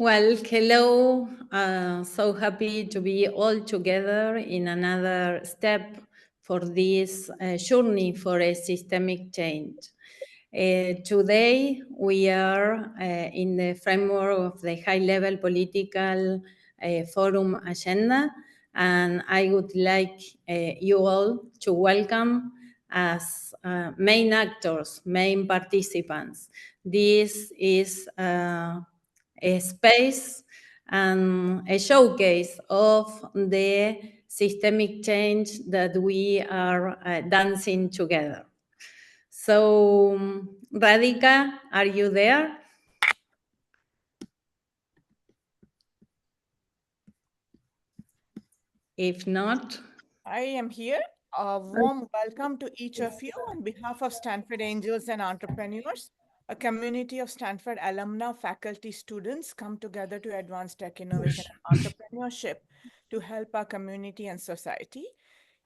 Well, hello. So happy to be all together in another step for this journey for a systemic change. Today, we are in the framework of the high-level political forum agenda, and I would like you all to welcome as main actors, main participants. This is a space and a showcase of the systemic change that we are dancing together. So, Radhika, are you there? If not, I am here. A warm welcome to each of you on behalf of Stanford Angels and Entrepreneurs. A community of Stanford alumni, faculty, students come together to advance tech innovation and entrepreneurship to help our community and society.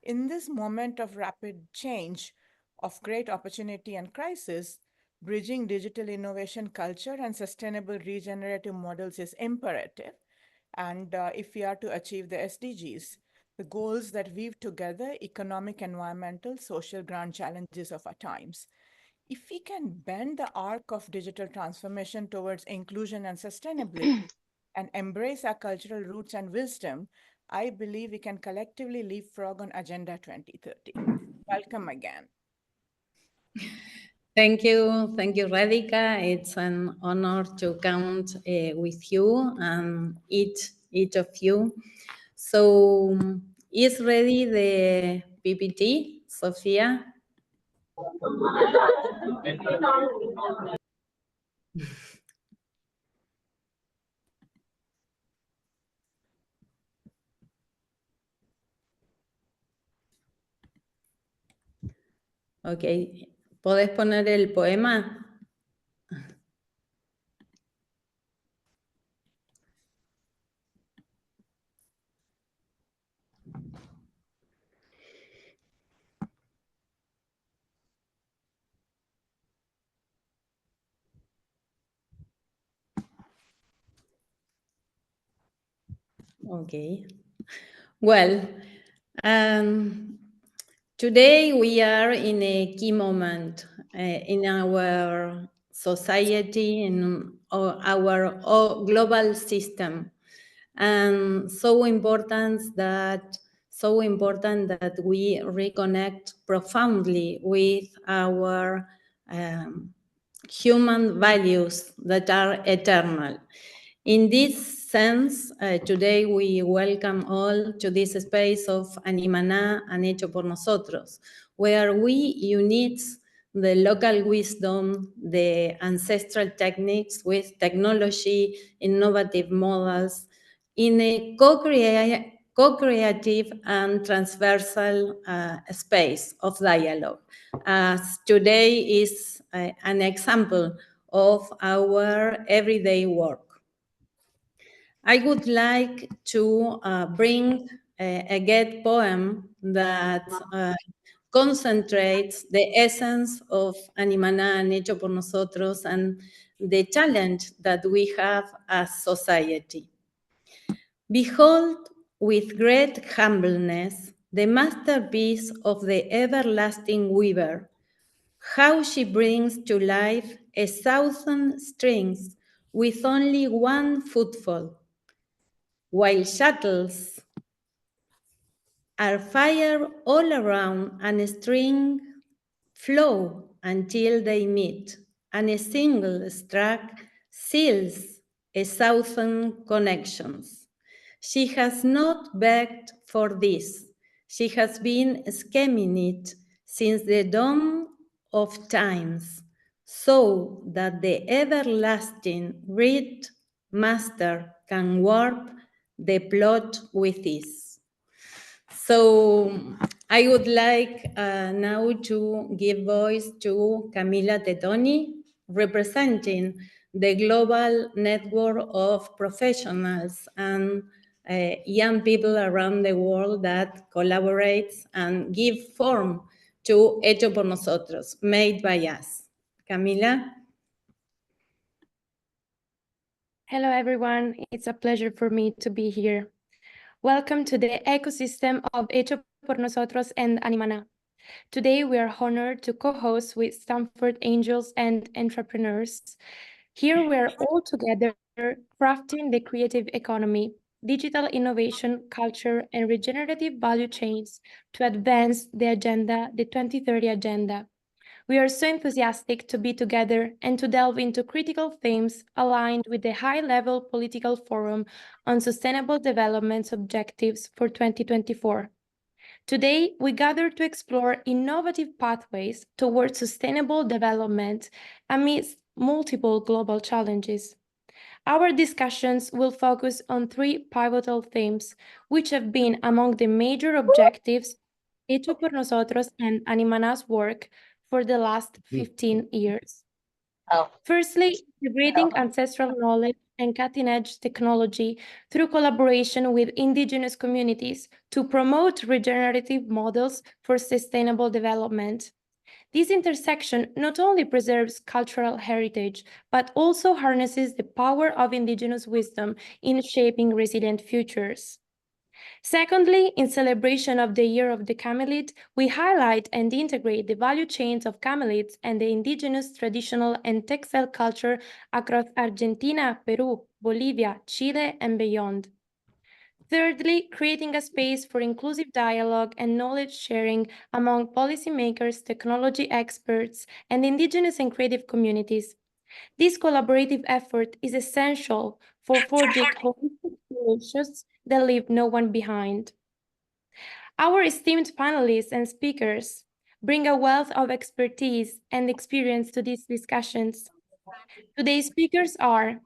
In this moment of rapid change, of great opportunity and crisis, bridging digital innovation culture and sustainable regenerative models is imperative. And if we are to achieve the SDGs, the goals that weave together economic, environmental, social grand challenges of our times. If we can bend the arc of digital transformation towards inclusion and sustainability and embrace our cultural roots and wisdom, I believe we can collectively leapfrog on Agenda 2030. Welcome again. Thank you, Radhika. It's an honor to count with you and each of you. So, is ready the PPT, Sophia? Ok, ¿podés poner el poema? Okay. Well, today we are in a key moment in our society, in our global system, and so important that we reconnect profoundly with our human values that are eternal. In this sense, today we welcome all to this space of Animaná and Hecho por Nosotros, where we unite the local wisdom, the ancestral techniques with technology, innovative models, in a co-creative and transversal space of dialogue. As today is an example of our everyday work. I would like to bring a Goethe poem that concentrates the essence of Animaná and Hecho por Nosotros and the challenge that we have as society. Behold with great humbleness the masterpiece of the everlasting weaver, how she brings to life 1,000 strings with only one footfall, while shuttles are fired all around and strings flow until they meet, and a single stroke seals 1,000 connections. She has not begged for this. She has been scheming it since the dawn of times, so that the everlasting reed master can warp the plot with ease. So I would like now to give voice to Camila Tetoni, representing the global network of professionals and young people around the world that collaborates and give form to Hecho por Nosotros, made by us. Camila? Hello, everyone. It's a pleasure for me to be here. Welcome to the ecosystem of Hecho por Nosotros and Animana. Today, we are honored to co-host with Stanford Angels and Entrepreneurs. Here, we are all together crafting the creative economy, digital innovation, culture, and regenerative value chains to advance the 2030 agenda. We are so enthusiastic to be together and to delve into critical themes aligned with the high-level political forum on sustainable development objectives for 2024. Today, we gather to explore innovative pathways towards sustainable development amidst multiple global challenges. Our discussions will focus on three pivotal themes, which have been among the major objectives Hecho por Nosotros and Animana's work for the last 15 years. Firstly, integrating ancestral knowledge and cutting-edge technology through collaboration with indigenous communities to promote regenerative models for sustainable development. This intersection not only preserves cultural heritage, but also harnesses the power of indigenous wisdom in shaping resilient futures. Secondly, in celebration of the Year of the Camelid, we highlight and integrate the value chains of camelids and the indigenous traditional and textile culture across Argentina, Peru, Bolivia, Chile, and beyond. Thirdly, creating a space for inclusive dialogue and knowledge sharing among policymakers, technology experts, and indigenous and creative communities. This collaborative effort is essential for forging holistic solutions that leave no one behind. Our esteemed panelists and speakers bring a wealth of expertise and experience to these discussions. Today's speakers are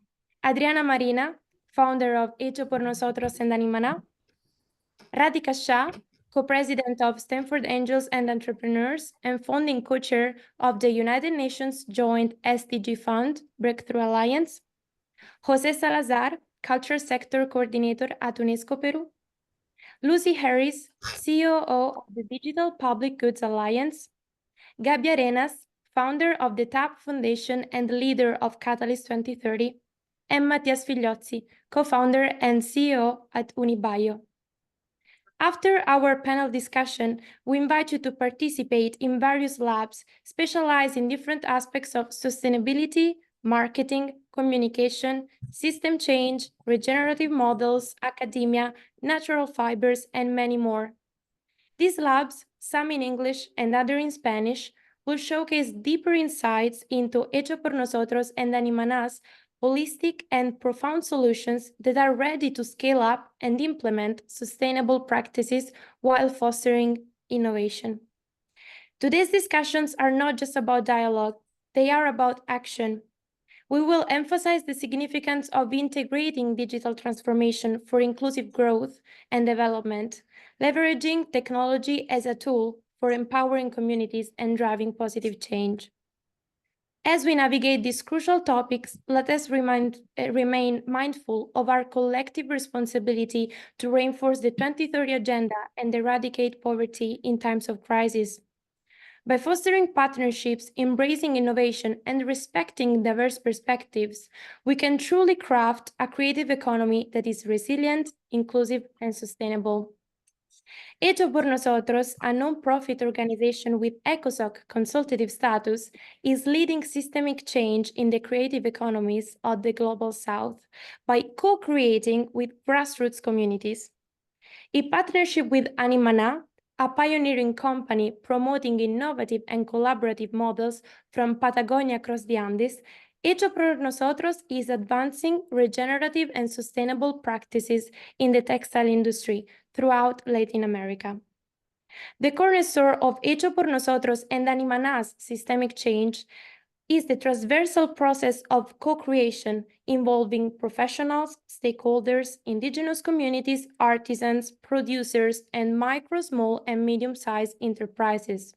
Adriana Marina, founder of Hecho por Nosotros and Animana; Radhika Shah, co-president of Stanford Angels and Entrepreneurs and founding co-chair of the United Nations Joint SDG Fund Breakthrough Alliance; José Salazar, culture sector coordinator at UNESCO Peru; Lucy Harris, COO of the Digital Public Goods Alliance; Gabi Arenas, founder of the TAP Foundation and leader of Catalyst 2030; and Mattias Figliozzi, co-founder and CEO at Unibio. After our panel discussion, we invite you to participate in various labs specialized in different aspects of sustainability, marketing, communication, system change, regenerative models, academia, natural fibers, and many more. These labs, some in English and other in Spanish, will showcase deeper insights into Hecho por Nosotros and Animana's holistic and profound solutions that are ready to scale up and implement sustainable practices while fostering innovation. Today's discussions are not just about dialogue, they are about action. We will emphasize the significance of integrating digital transformation for inclusive growth and development, leveraging technology as a tool for empowering communities and driving positive change. As we navigate these crucial topics, let us remain mindful of our collective responsibility to reinforce the 2030 agenda and eradicate poverty in times of crisis. By fostering partnerships, embracing innovation, and respecting diverse perspectives, we can truly craft a creative economy that is resilient, inclusive, and sustainable. Hecho por Nosotros, a non-profit organization with ECOSOC consultative status, is leading systemic change in the creative economies of the Global South by co-creating with grassroots communities. In partnership with Animana, a pioneering company promoting innovative and collaborative models from Patagonia across the Andes, Hecho por Nosotros is advancing regenerative and sustainable practices in the textile industry throughout Latin America. The cornerstone of Hecho por Nosotros and Animana's systemic change is the transversal process of co-creation involving professionals, stakeholders, indigenous communities, artisans, producers, and micro, small, and medium-sized enterprises.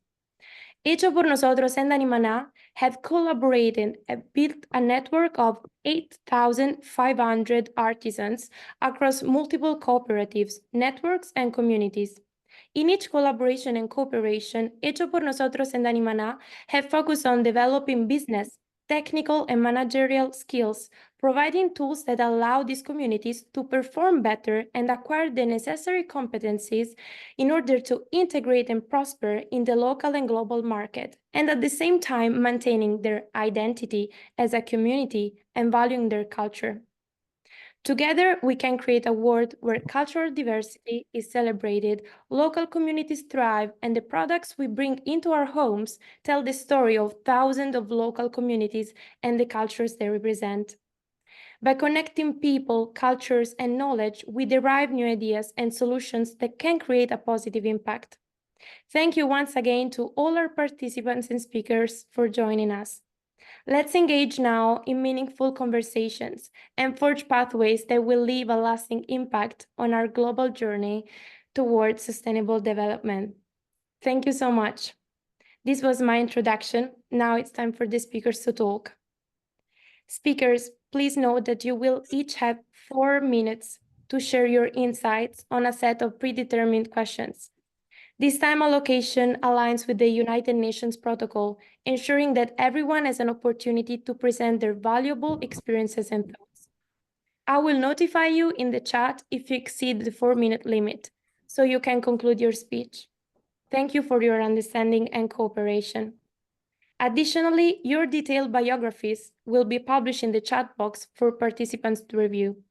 Hecho por Nosotros and Animana have collaborated and built a network of 8,500 artisans across multiple cooperatives, networks, and communities. In each collaboration and cooperation, Hecho por Nosotros and Animana have focused on developing business, technical and managerial skills providing tools that allow these communities to perform better and acquire the necessary competencies in order to integrate and prosper in the local and global market, and at the same time maintaining their identity as a community and valuing their culture. Together, we can create a world where cultural diversity is celebrated, local communities thrive, and the products we bring into our homes tell the story of thousands of local communities and the cultures they represent. By connecting people, cultures, and knowledge, we derive new ideas and solutions that can create a positive impact. Thank you once again to all our participants and speakers for joining us. Let's engage now in meaningful conversations and forge pathways that will leave a lasting impact on our global journey towards sustainable development. Thank you so much. This was my introduction. Now it's time for the speakers to talk. Speakers, please note that you will each have 4 minutes to share your insights on a set of predetermined questions. This time allocation aligns with the United Nations protocol, ensuring that everyone has an opportunity to present their valuable experiences and thoughts. I will notify you in the chat if you exceed the 4-minute limit, so you can conclude your speech. Thank you for your understanding and cooperation. Additionally, your detailed biographies will be published in the chat box for participants to review.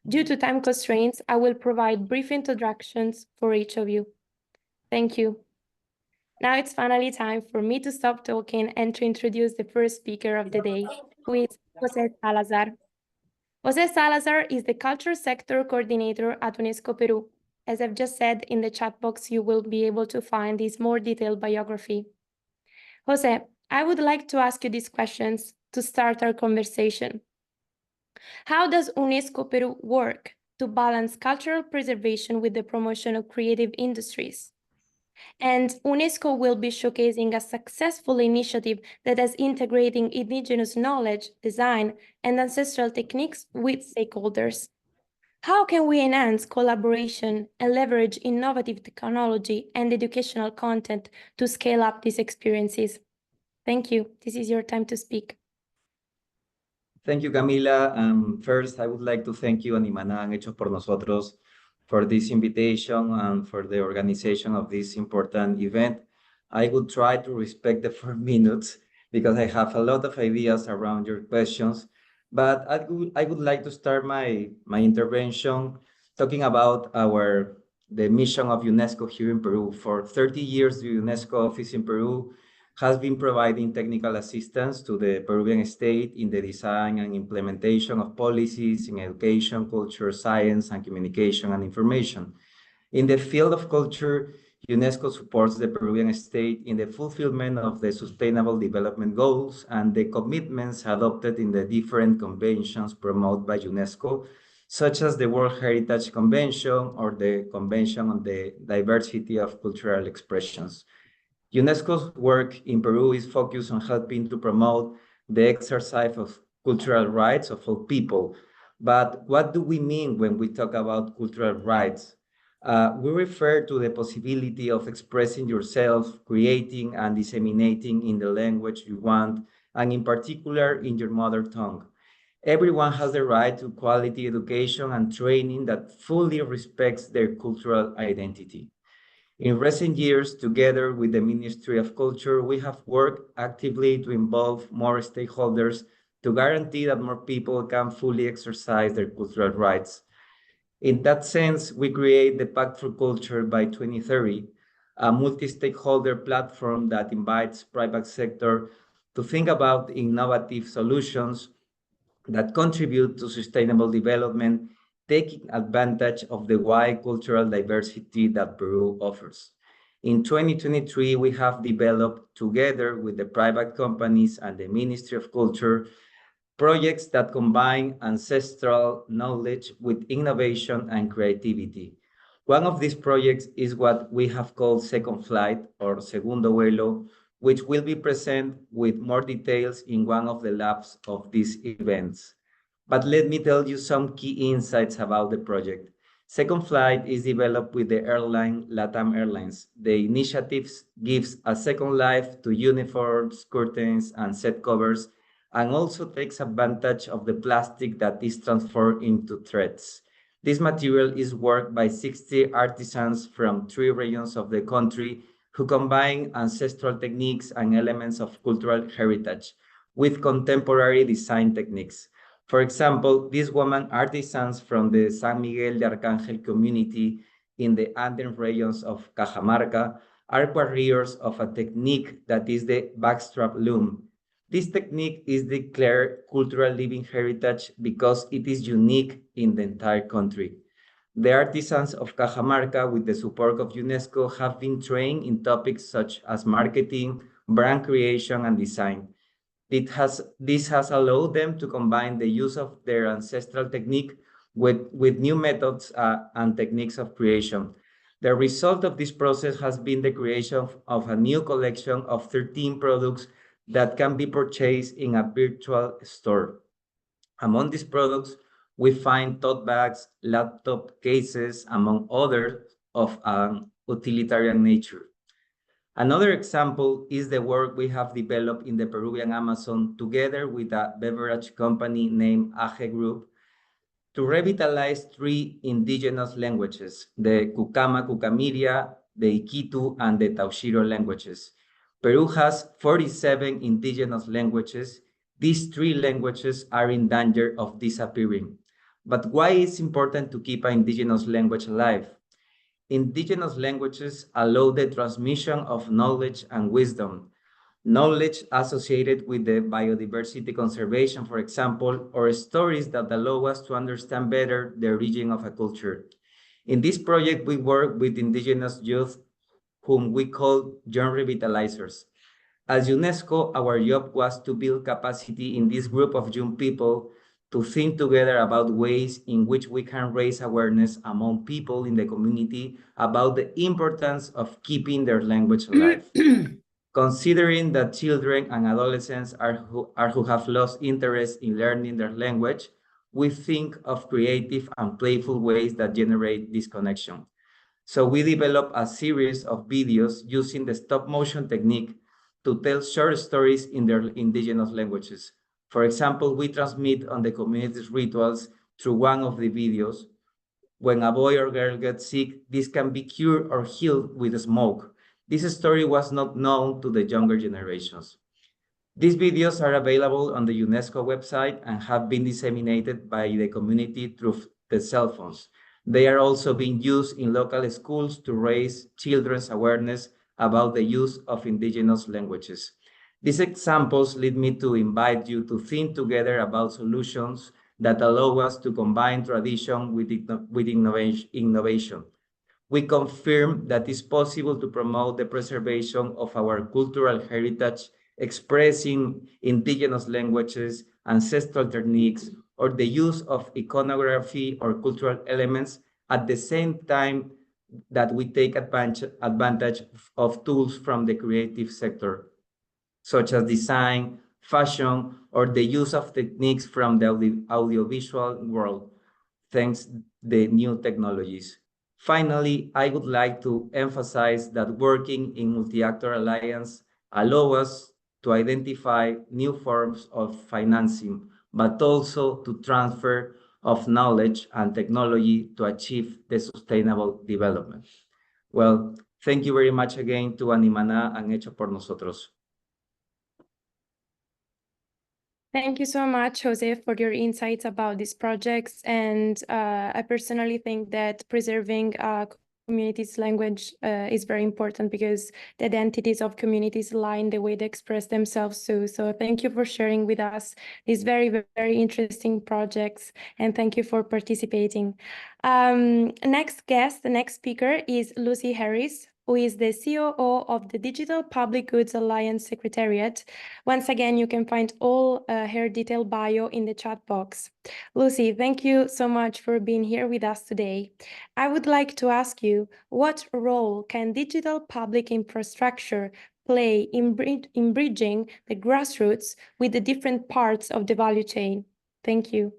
Due to time constraints, I will provide brief introductions for each of you. Thank you. Now it's finally time for me to stop talking and to introduce the first speaker of the day, who is José Salazar. José Salazar is the Culture Sector Coordinator at UNESCO Peru. As I've just said, in the chat box, you will be able to find this more detailed biography. José, I would like to ask you these questions to start our conversation. How does UNESCO Peru work to balance cultural preservation with the promotion of creative industries? And UNESCO will be showcasing a successful initiative that is integrating indigenous knowledge, design, and ancestral techniques with stakeholders. How can we enhance collaboration and leverage innovative technology and educational content to scale up these experiences? Thank you. This is your time to speak. Thank you, Camila. First, I would like to thank you, Animaná and Hechos por Nosotros, for this invitation and for the organization of this important event. I would try to respect the 4 minutes because I have a lot of ideas around your questions, but I would like to start my intervention talking about the mission of UNESCO here in Peru. For 30 years, the UNESCO office in Peru has been providing technical assistance to the Peruvian state in the design and implementation of policies in education, culture, science, and communication and information. In the field of culture, UNESCO supports the Peruvian state in the fulfillment of the Sustainable Development Goals and the commitments adopted in the different conventions promoted by UNESCO, such as the World Heritage Convention or the Convention on the Diversity of Cultural Expressions. UNESCO's work in Peru is focused on helping to promote the exercise of cultural rights of all people. But what do we mean when we talk about cultural rights? We refer to the possibility of expressing yourself, creating and disseminating in the language you want, and in particular in your mother tongue. Everyone has the right to quality education and training that fully respects their cultural identity. In recent years, together with the Ministry of Culture, we have worked actively to involve more stakeholders to guarantee that more people can fully exercise their cultural rights. In that sense, we create the Pact for Culture by 2030, a multi-stakeholder platform that invites private sector to think about innovative solutions that contribute to sustainable development, taking advantage of the wide cultural diversity that Peru offers. In 2023, we have developed, together with the private companies and the Ministry of Culture, projects that combine ancestral knowledge with innovation and creativity. One of these projects is what we have called Second Flight, or Segundo Vuelo, which will be present with more details in one of the labs of these events. But let me tell you some key insights about the project. Second Flight is developed with the airline LATAM Airlines. The initiative gives a second life to uniforms, curtains, and set covers and also takes advantage of the plastic that is transformed into threads. This material is worked by 60 artisans from 3 regions of the country who combine ancestral techniques and elements of cultural heritage with contemporary design techniques. For example, these women artisans from the San Miguel de Arcángel community in the Andean regions of Cajamarca are carriers of a technique that is the backstrap loom. This technique is declared cultural living heritage because it is unique in the entire country. The artisans of Cajamarca, with the support of UNESCO, have been trained in topics such as marketing, brand creation, and design. This has allowed them to combine the use of their ancestral technique with new methods and techniques of creation. The result of this process has been the creation of a new collection of 13 products that can be purchased in a virtual store. Among these products, we find tote bags, laptop cases, among others of an utilitarian nature. Another example is the work we have developed in the Peruvian Amazon together with a beverage company named AGE Group to revitalize 3 indigenous languages, the Cucama Cucamiria, the Iquitu, and the Taushiro languages. Peru has 47 indigenous languages. These 3 languages are in danger of disappearing. But why is it important to keep an indigenous language alive? Indigenous languages allow the transmission of knowledge and wisdom, knowledge associated with the biodiversity conservation, for example, or stories that allow us to understand better the origin of a culture. In this project, we work with indigenous youth, whom we call young revitalizers. As UNESCO, our job was to build capacity in this group of young people to think together about ways in which we can raise awareness among people in the community about the importance of keeping their language alive. Considering that children and adolescents are who have lost interest in learning their language, we think of creative and playful ways that generate this connection. So we developed a series of videos using the stop motion technique to tell short stories in their indigenous languages. For example, we transmit on the community's rituals through one of the videos. When a boy or girl gets sick, this can be cured or healed with smoke. This story was not known to the younger generations. These videos are available on the UNESCO website and have been disseminated by the community through the cell phones. They are also being used in local schools to raise children's awareness about the use of indigenous languages. These examples lead me to invite you to think together about solutions that allow us to combine tradition with innovation. We confirm that it's possible to promote the preservation of our cultural heritage, expressing indigenous languages, ancestral techniques, or the use of iconography or cultural elements at the same time that we take advantage of tools from the creative sector, such as design, fashion, or the use of techniques from the audiovisual world, thanks to the new technologies. Finally, I would like to emphasize that working in multi-actor alliance allows us to identify new forms of financing, but also to transfer of knowledge and technology to achieve the sustainable development. Well, thank you very much again to Animana and Hecho por Nosotros. Thank you so much, Jose, for your insights about these projects. And I personally think that preserving communities' language is very important because the identities of communities lie in the way they express themselves too. So thank you for sharing with us these very, very interesting projects, and thank you for participating. Next guest, the next speaker is Lucy Harris, who is the COO of the Digital Public Goods Alliance Secretariat. Once again, you can find all her detailed bio in the chat box. Lucy, thank you so much for being here with us today. I would like to ask you, what role can digital public infrastructure play in bridging the grassroots with the different parts of the value chain? Thank you.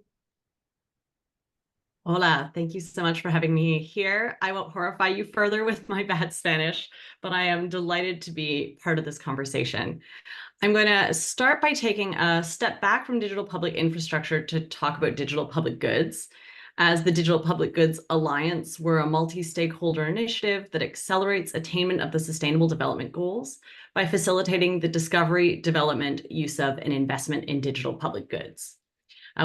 Hola, thank you so much for having me here. I won't horrify you further with my bad Spanish, but I am delighted to be part of this conversation. I'm going to start by taking a step back from digital public infrastructure to talk about digital public goods. As the Digital Public Goods Alliance, we're a multi-stakeholder initiative that accelerates attainment of the Sustainable Development Goals by facilitating the discovery, development, use of, and investment in digital public goods.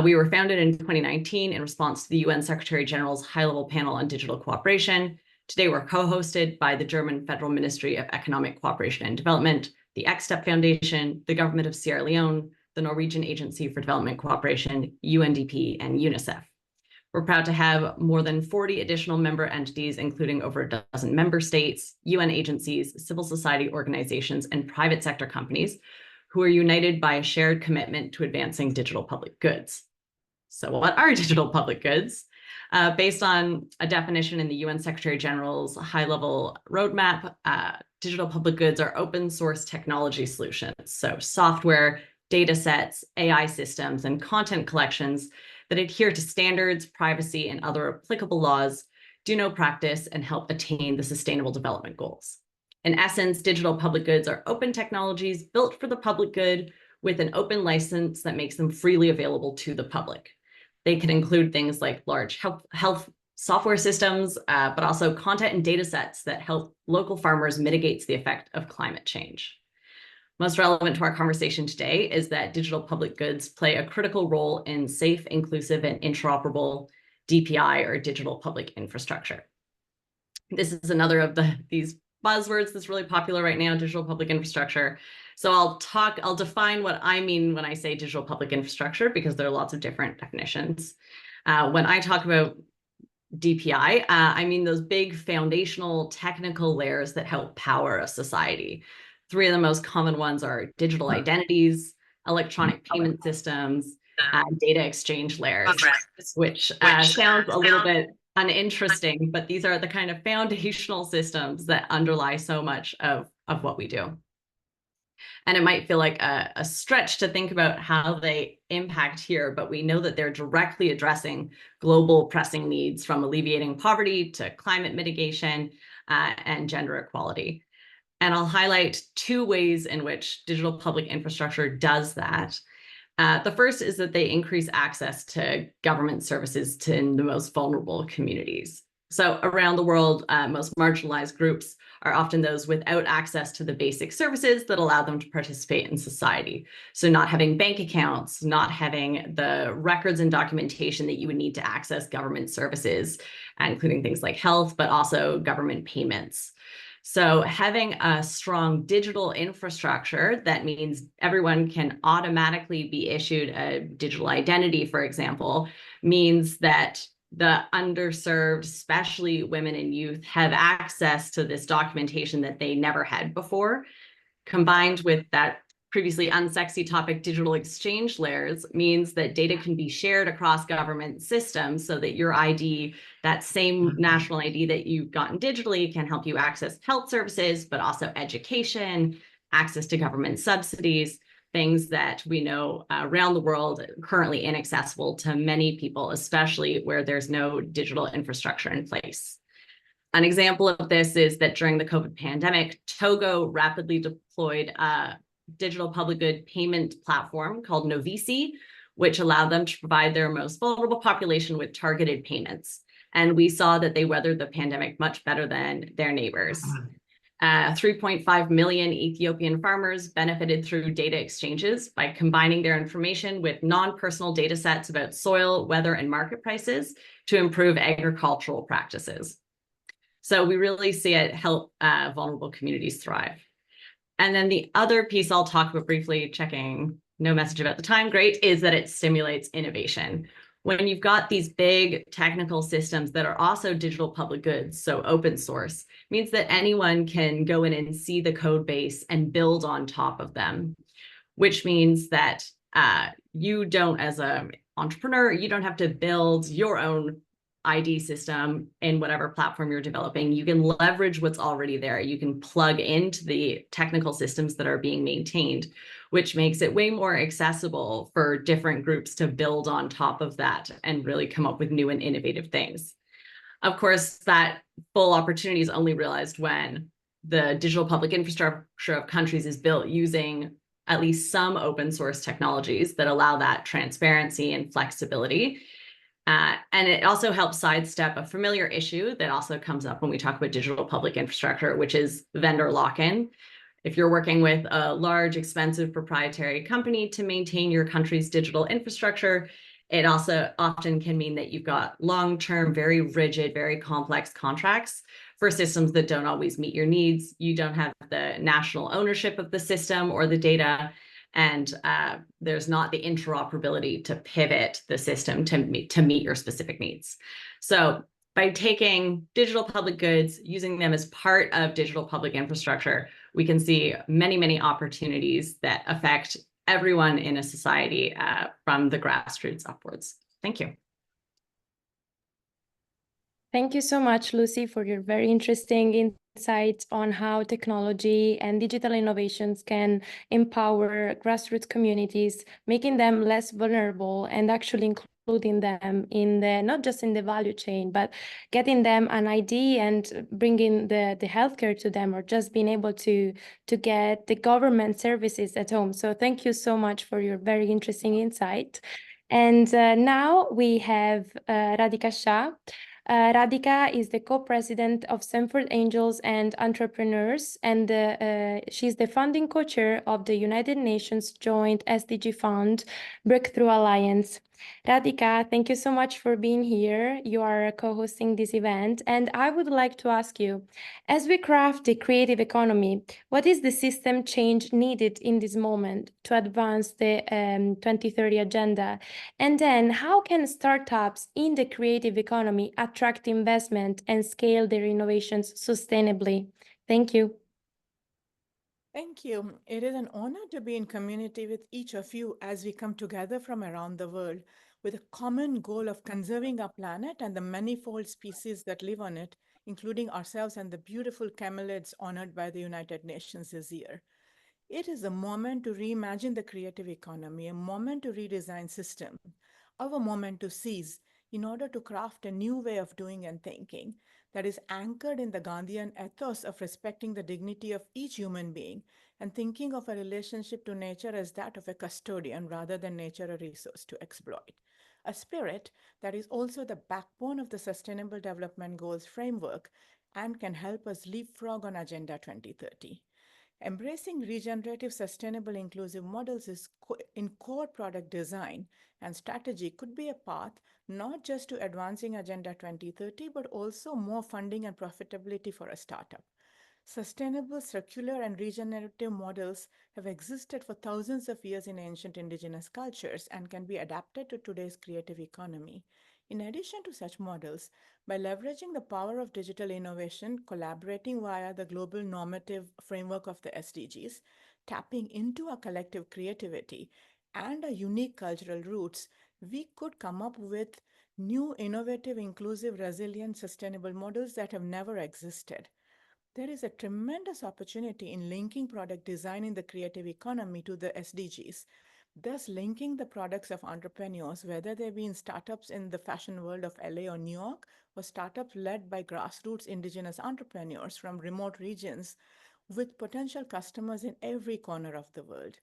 We were founded in 2019 in response to the UN Secretary General's high-level panel on digital cooperation. Today, we're co-hosted by the German Federal Ministry of Economic Cooperation and Development, the HxN Foundation, the Government of Sierra Leone, the Norwegian Agency for Development Cooperation, UNDP, and UNICEF. We're proud to have more than 40 additional member entities, including over a dozen member states, UN agencies, civil society organizations, and private sector companies who are united by a shared commitment to advancing digital public goods. So what are digital public goods? Based on a definition in the UN Secretary General's high-level roadmap, digital public goods are open source technology solutions. So software, data sets, AI systems, and content collections that adhere to standards, privacy, and other applicable laws, do no practice, and help attain the Sustainable Development Goals. In essence, digital public goods are open technologies built for the public good with an open license that makes them freely available to the public. They can include things like large health software systems, but also content and data sets that help local farmers mitigate the effect of climate change. Most relevant to our conversation today is that digital public goods play a critical role in safe, inclusive, and interoperable DPI, or digital public infrastructure. This is another of these buzzwords that's really popular right now, digital public infrastructure. So I'll define what I mean when I say digital public infrastructure, because there are lots of different definitions. When I talk about DPI, I mean those big foundational technical layers that help power a society. Three of the most common ones are digital identities, electronic payment systems, data exchange layers, which sounds a little bit uninteresting, but these are the kind of foundational systems that underlie so much of what we do. And it might feel like a stretch to think about how they impact here, but we know that they're directly addressing global pressing needs, from alleviating poverty to climate mitigation and gender equality. And I'll highlight two ways in which digital public infrastructure does that. The first is that they increase access to government services to the most vulnerable communities. So around the world, most marginalized groups are often those without access to the basic services that allow them to participate in society. So not having bank accounts, not having the records and documentation that you would need to access government services, including things like health, but also government payments. So having a strong digital infrastructure, that means everyone can automatically be issued a digital identity, for example, means that the underserved, especially women and youth, have access to this documentation that they never had before. Combined with that previously unsexy topic, digital exchange layers, means that data can be shared across government systems so that your ID, that same national ID that you've gotten digitally, can help you access health services, but also education, access to government subsidies, things that we know around the world currently inaccessible to many people, especially where there's no digital infrastructure in place. An example of this is that during the COVID pandemic, Togo rapidly deployed a digital public good payment platform called Novisi, which allowed them to provide their most vulnerable population with targeted payments. And we saw that they weathered the pandemic much better than their neighbors. 3.5 million Ethiopian farmers benefited through data exchanges by combining their information with non-personal data sets about soil, weather, and market prices to improve agricultural practices. So we really see it help vulnerable communities thrive. And then the other piece I'll talk about briefly, checking no message about the time, great, is that it stimulates innovation. When you've got these big technical systems that are also digital public goods, so open source, means that anyone can go in and see the code base and build on top of them, which means that you don't, as an entrepreneur, you don't have to build your own ID system in whatever platform you're developing. You can leverage what's already there. You can plug into the technical systems that are being maintained, which makes it way more accessible for different groups to build on top of that and really come up with new and innovative things. Of course, that full opportunity is only realized when the digital public infrastructure of countries is built using at least some open source technologies that allow that transparency and flexibility. And it also helps sidestep a familiar issue that also comes up when we talk about digital public infrastructure, which is vendor lock-in. If you're working with a large, expensive proprietary company to maintain your country's digital infrastructure, it also often can mean that you've got long-term, very rigid, very complex contracts for systems that don't always meet your needs. You don't have the national ownership of the system or the data, and there's not the interoperability to pivot the system to meet your specific needs. So by taking digital public goods, using them as part of digital public infrastructure, we can see many, many opportunities that affect everyone in a society from the grassroots upwards. Thank you. Thank you so much, Lucy, for your very interesting insights on how technology and digital innovations can empower grassroots communities, making them less vulnerable and actually including them in the, not just in the value chain, but getting them an ID and bringing the healthcare to them, or just being able to get the government services at home. So thank you so much for your very interesting insight. And now we have Radhika Shah. Radhika is the co-president of Stanford Angels and Entrepreneurs, and she's the founding co-chair of the United Nations Joint SDG Fund Breakthrough Alliance. Radhika, thank you so much for being here. You are co-hosting this event, and I would like to ask you, as we craft the creative economy, what is the system change needed in this moment to advance the 2030 agenda? And then how can startups in the creative economy attract investment and scale their innovations sustainably? Thank you. Thank you. It is an honor to be in community with each of you as we come together from around the world with a common goal of conserving our planet and the manifold species that live on it, including ourselves and the beautiful camelids honored by the United Nations this year. It is a moment to reimagine the creative economy, a moment to redesign systems, our moment to seize in order to craft a new way of doing and thinking that is anchored in the Gandhian ethos of respecting the dignity of each human being and thinking of a relationship to nature as that of a custodian rather than nature a resource to exploit. A spirit that is also the backbone of the Sustainable Development Goals framework and can help us leapfrog on Agenda 2030. Embracing regenerative, sustainable, inclusive models in core product design and strategy could be a path not just to advancing Agenda 2030, but also more funding and profitability for a startup. Sustainable, circular, and regenerative models have existed for thousands of years in ancient indigenous cultures and can be adapted to today's creative economy. In addition to such models, by leveraging the power of digital innovation, collaborating via the global normative framework of the SDGs, tapping into our collective creativity and our unique cultural roots, we could come up with new, innovative, inclusive, resilient, sustainable models that have never existed. There is a tremendous opportunity in linking product design in the creative economy to the SDGs, thus linking the products of entrepreneurs, whether they be in startups in the fashion world of LA or New York, or startups led by grassroots indigenous entrepreneurs from remote regions with potential customers in every corner of the world.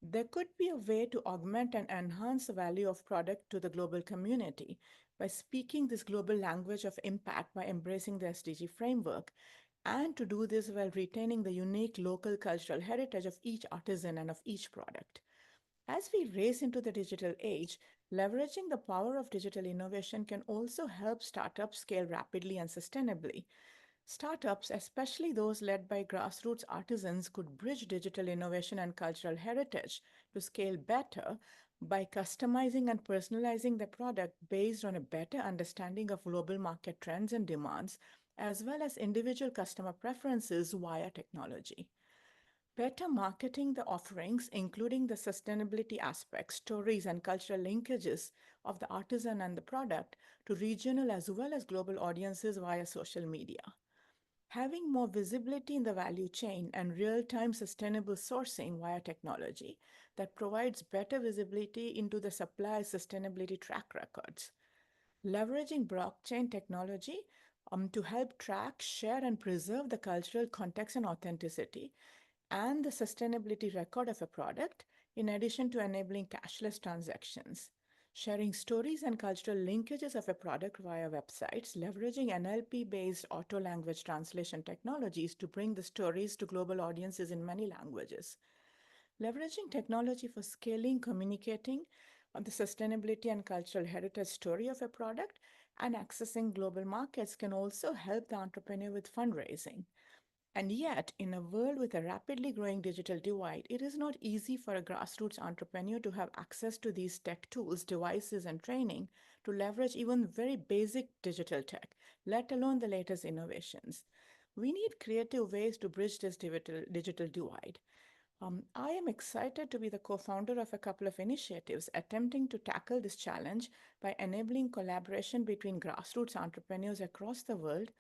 There could be a way to augment and enhance the value of product to the global community by speaking this global language of impact by embracing the SDG framework, and to do this while retaining the unique local cultural heritage of each artisan and of each product. As we race into the digital age, leveraging the power of digital innovation can also help startups scale rapidly and sustainably. Startups, especially those led by grassroots artisans, could bridge digital innovation and cultural heritage to scale better by customizing and personalizing the product based on a better understanding of global market trends and demands, as well as individual customer preferences via technology. Better marketing the offerings, including the sustainability aspects, stories, and cultural linkages of the artisan and the product to regional as well as global audiences via social media. Having more visibility in the value chain and real-time sustainable sourcing via technology that provides better visibility into the supply sustainability track records. Leveraging blockchain technology to help track, share, and preserve the cultural context and authenticity and the sustainability record of a product, in addition to enabling cashless transactions. Sharing stories and cultural linkages of a product via websites, leveraging NLP-based auto-language translation technologies to bring the stories to global audiences in many languages. Leveraging technology for scaling, communicating on the sustainability and cultural heritage story of a product, and accessing global markets can also help the entrepreneur with fundraising. And yet, in a world with a rapidly growing digital divide, it is not easy for a grassroots entrepreneur to have access to these tech tools, devices, and training to leverage even very basic digital tech, let alone the latest innovations. We need creative ways to bridge this digital divide. I am excited to be the co-founder of a couple of initiatives attempting to tackle this challenge by enabling collaboration between grassroots entrepreneurs across the world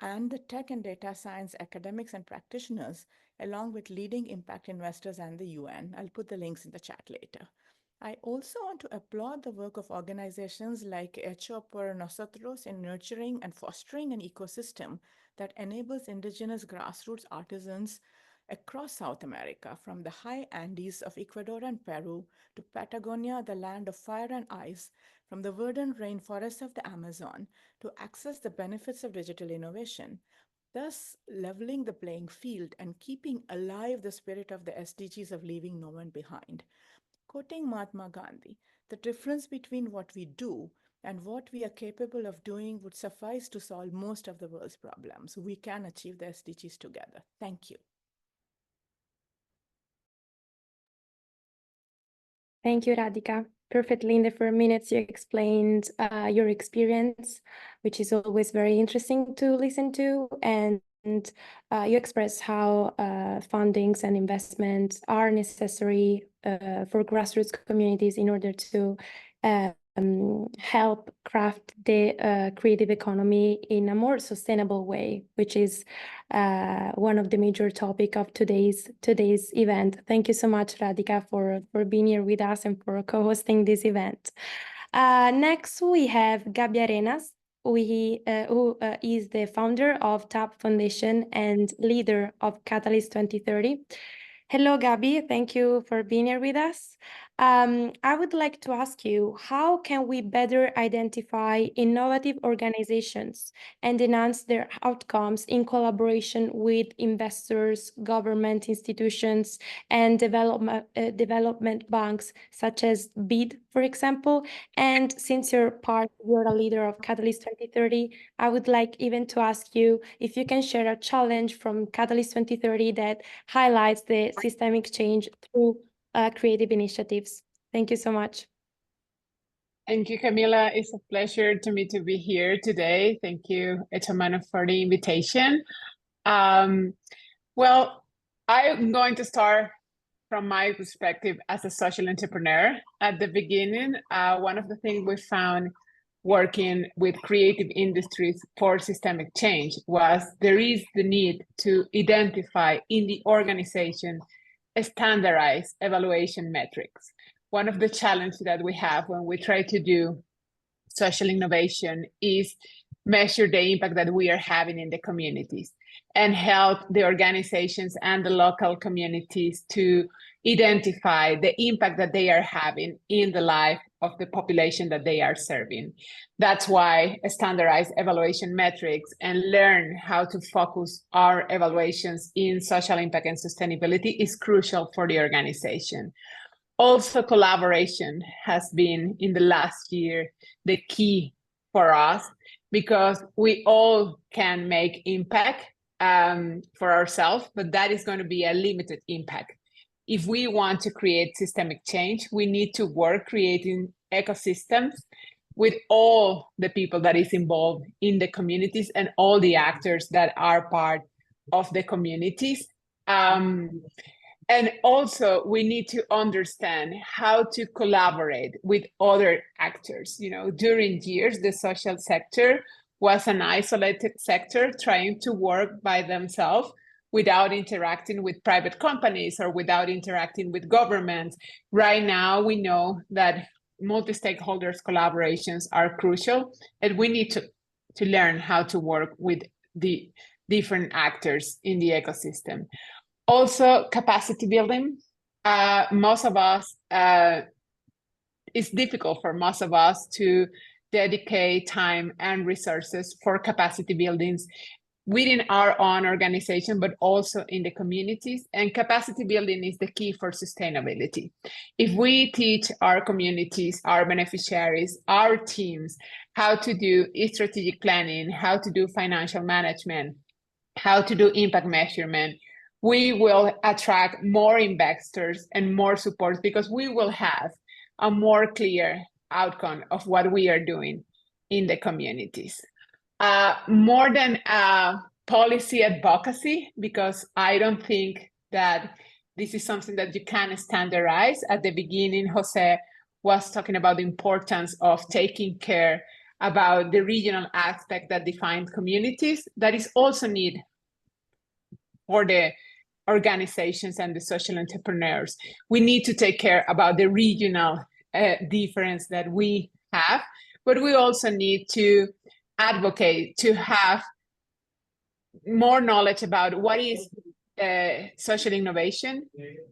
and the tech and data science academics and practitioners, along with leading impact investors and the UN. I'll put the links in the chat later. I also want to applaud the work of organizations like Hecho por Nosotros in nurturing and fostering an ecosystem that enables indigenous grassroots artisans across South America, from the high Andes of Ecuador and Peru to Patagonia, the land of fire and ice, from the verdant rainforests of the Amazon to access the benefits of digital innovation, thus leveling the playing field and keeping alive the spirit of the SDGs of leaving no one behind. Quoting Mahatma Gandhi, the difference between what we do and what we are capable of doing would suffice to solve most of the world's problems. We can achieve the SDGs together. Thank you. Thank you, Radhika. Perfectly in the 4 minutes you explained your experience, which is always very interesting to listen to, and you express how fundings and investments are necessary for grassroots communities in order to help craft the creative economy in a more sustainable way, which is one of the major topic of today's event. Thank you so much, Radhika, for being here with us and for co-hosting this event. Next, we have Gabi Arenas, who is the founder of TAP Foundation and leader of Catalyst 2030. Hello, Gabi. Thank you for being here with us. I would like to ask you, how can we better identify innovative organizations and enhance their outcomes in collaboration with investors, government institutions, and development banks, such as BID, for example? And since you're a leader of Catalyst 2030, I would like even to ask you if you can share a challenge from Catalyst 2030 that highlights the systemic change through creative initiatives. Thank you so much. Thank you, Camila. It's a pleasure to me to be here today. Thank you, Echamano, for the invitation. Well, I'm going to start from my perspective as a social entrepreneur. At the beginning, one of the things we found working with creative industries for systemic change was there is the need to identify in the organization standardized evaluation metrics. One of the challenges that we have when we try to do social innovation is measure the impact that we are having in the communities and help the organizations and the local communities to identify the impact that they are having in the life of the population that they are serving. That's why standardized evaluation metrics and learn how to focus our evaluations in social impact and sustainability is crucial for the organization. Also, collaboration has been in the last year the key for us, because we all can make impact for ourselves, but that is going to be a limited impact. If we want to create systemic change, we need to work creating ecosystems with all the people that is involved in the communities and all the actors that are part of the communities. And also, we need to understand how to collaborate with other actors. You know, during years, the social sector was an isolated sector trying to work by themselves without interacting with private companies or without interacting with governments. Right now, we know that multi-stakeholders collaborations are crucial, and we need to learn how to work with the different actors in the ecosystem. Also, capacity building. Most of us, it's difficult for most of us to dedicate time and resources for capacity buildings within our own organization, but also in the communities. And capacity building is the key for sustainability. If we teach our communities, our beneficiaries, our teams, how to do strategic planning, how to do financial management, how to do impact measurement, we will attract more investors and more support because we will have a more clear outcome of what we are doing in the communities. More than policy advocacy, because I don't think that this is something that you can standardize. At the beginning, Jose was talking about the importance of taking care about the regional aspect that defines communities. That is also needed for the organizations and the social entrepreneurs. We need to take care about the regional difference that we have, but we also need to advocate to have more knowledge about what is social innovation,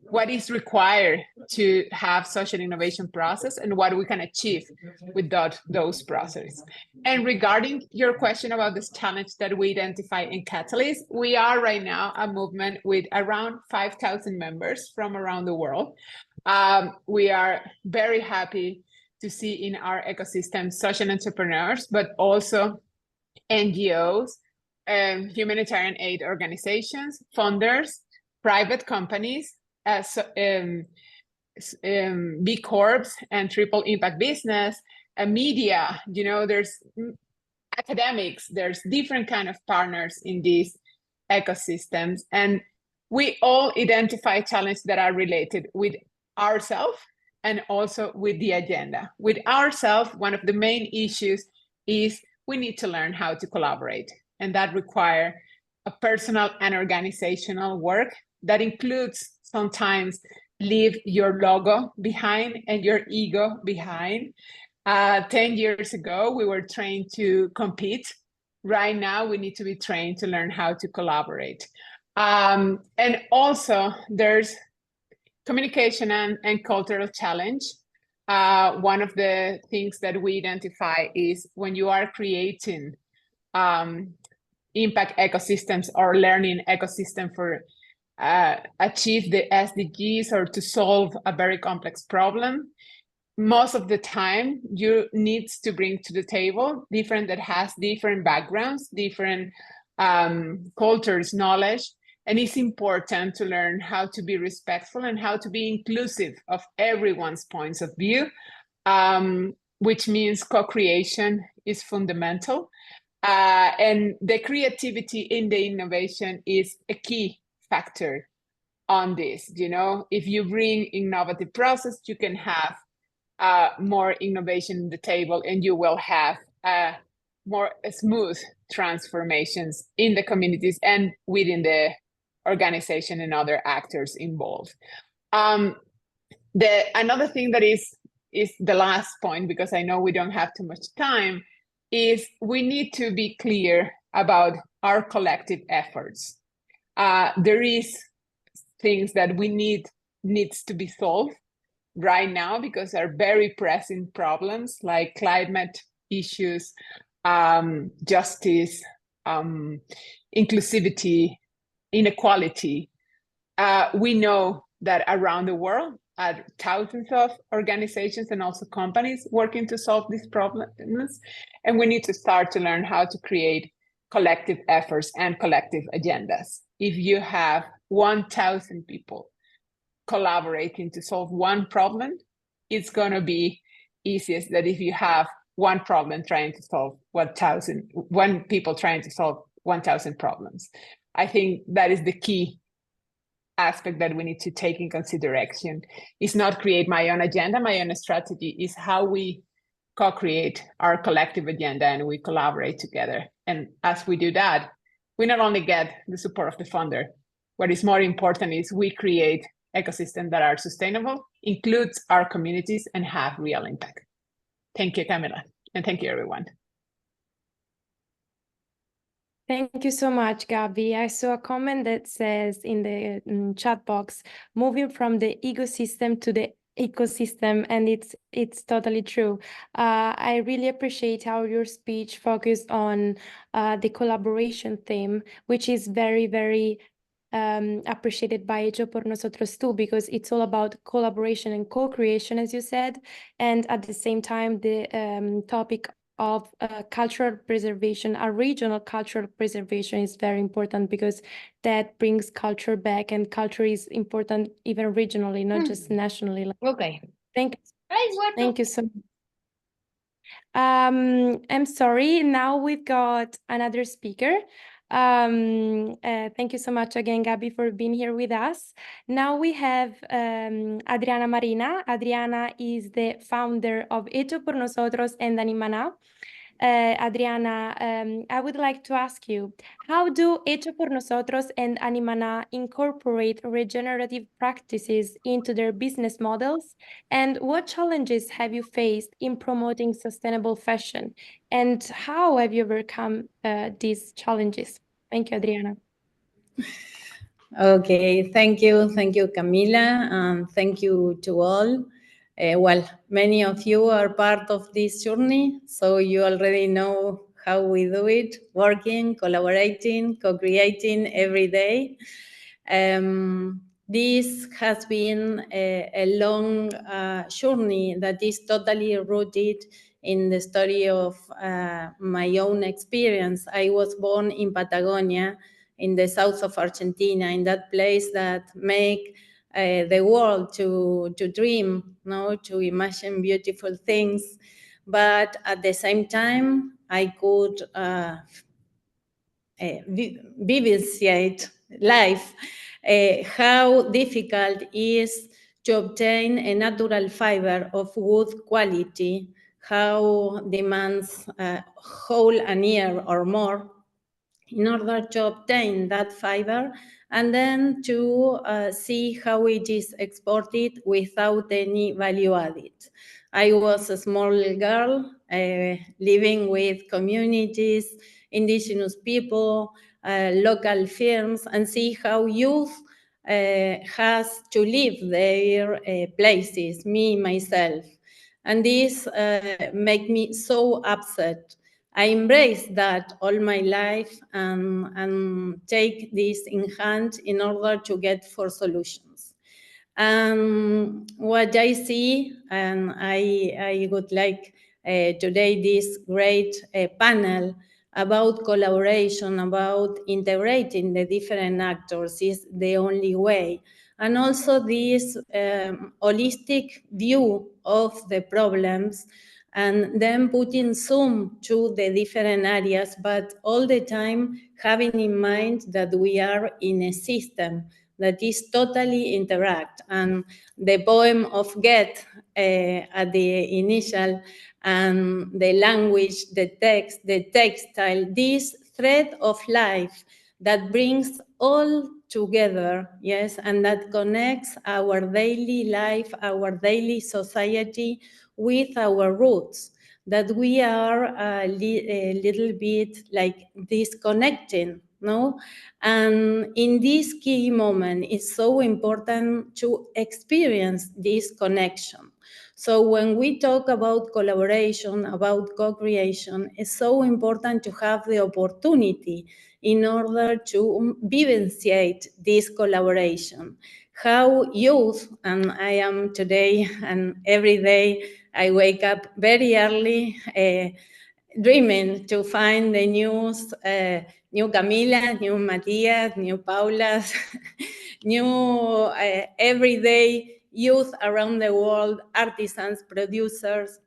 what is required to have social innovation process, and what we can achieve with those processes. And regarding your question about this challenge that we identify in Catalyst, we are right now a movement with around 5,000 members from around the world. We are very happy to see in our ecosystem social entrepreneurs, but also NGOs, humanitarian aid organizations, funders, private companies, B Corps and triple impact business, media, there's academics, there's different kind of partners in these ecosystems. And we all identify challenges that are related with ourselves and also with the agenda. With ourselves, one of the main issues is we need to learn how to collaborate. And that requires a personal and organizational work that includes sometimes leave your logo behind and your ego behind. 10 years ago, we were trained to compete. Right now, we need to be trained to learn how to collaborate. And also, there's communication and cultural challenge. One of the things that we identify is when you are creating impact ecosystems or learning ecosystem for achieve the SDGs or to solve a very complex problem, most of the time you need to bring to the table different that has different backgrounds, different cultures, knowledge, and it's important to learn how to be respectful and how to be inclusive of everyone's points of view, which means co-creation is fundamental. And the creativity in the innovation is a key factor on this. If you bring innovative process, you can have more innovation in the table and you will have more smooth transformations in the communities and within the organization and other actors involved. Another thing that is the last point, because I know we don't have too much time, is we need to be clear about our collective efforts. There is things that we needs to be solved right now because they're very pressing problems like climate issues, justice, inclusivity, inequality. We know that around the world are thousands of organizations and also companies working to solve these problems. And we need to start to learn how to create collective efforts and collective agendas. If you have 1,000 people collaborating to solve one problem, it's going to be easiest than if you have one problem trying to solve 1,000, one people trying to solve 1,000 problems. I think that is the key aspect that we need to take in consideration. Is not create my own agenda, my own strategy, is how we co-create our collective agenda and we collaborate together. And as we do that, we not only get the support of the funder, what is more important is we create ecosystems that are sustainable, includes our communities, and have real impact. Thank you, Camila, and thank you, everyone. Thank you so much, Gabby. I saw a comment that says in the chat box, moving from the ecosystem to the ecosystem, and it's totally true. I really appreciate how your speech focused on the collaboration theme, which is very, very appreciated by Hecho por Nosotros too, because it's all about collaboration and co-creation, as you said, and at the same time, the topic of cultural preservation, our regional cultural preservation is very important because that brings culture back, and culture is important even regionally, not just nationally. Okay. Thank you so much. I'm sorry, now we've got another speaker. Thank you so much again, Gabby, for being here with us. Now we have Adriana Marina. Adriana is the founder of Hecho por Nosotros and Animana. Adriana, I would like to ask you, how do Hecho por Nosotros and Animana incorporate regenerative practices into their business models? And what challenges have you faced in promoting sustainable fashion? And how have you overcome these challenges? Thank you, Adriana. Okay, thank you, Camila, and thank you to all. Well, many of you are part of this journey, so you already know how we do it, working, collaborating, co-creating every day. This has been a long journey that is totally rooted in the story of my own experience. I was born in Patagonia, in the south of Argentina, in that place that make the world to dream, to imagine beautiful things. But at the same time, I could vivisect life, how difficult it is to obtain a natural fiber of good quality, how demands a whole a year or more in order to obtain that fiber, and then to see how it is exported without any value added. I was a small girl living with communities, indigenous people, local firms, and see how youth has to leave their places, me, myself. And this made me so upset. I embrace that all my life and take this in hand in order to get for solutions. What I see, and I would like today this great panel about collaboration, about integrating the different actors is the only way. And also this holistic view of the problems, and then putting zoom to the different areas, but all the time having in mind that we are in a system that is totally interact. And the poem of Goethe at the initial, and the language, the text, the textile, this thread of life that brings all together, yes, and that connects our daily life, our daily society with our roots, that we are a little bit like disconnecting, no? And in this key moment, it's so important to experience this connection. So when we talk about collaboration, about co-creation, it's so important to have the opportunity in order to vivenciate this collaboration. How youth, and I am today and every day, I wake up very early, dreaming to find the news, new Camila, new Matias, new Paulas, new everyday youth around the world, artisans, producers,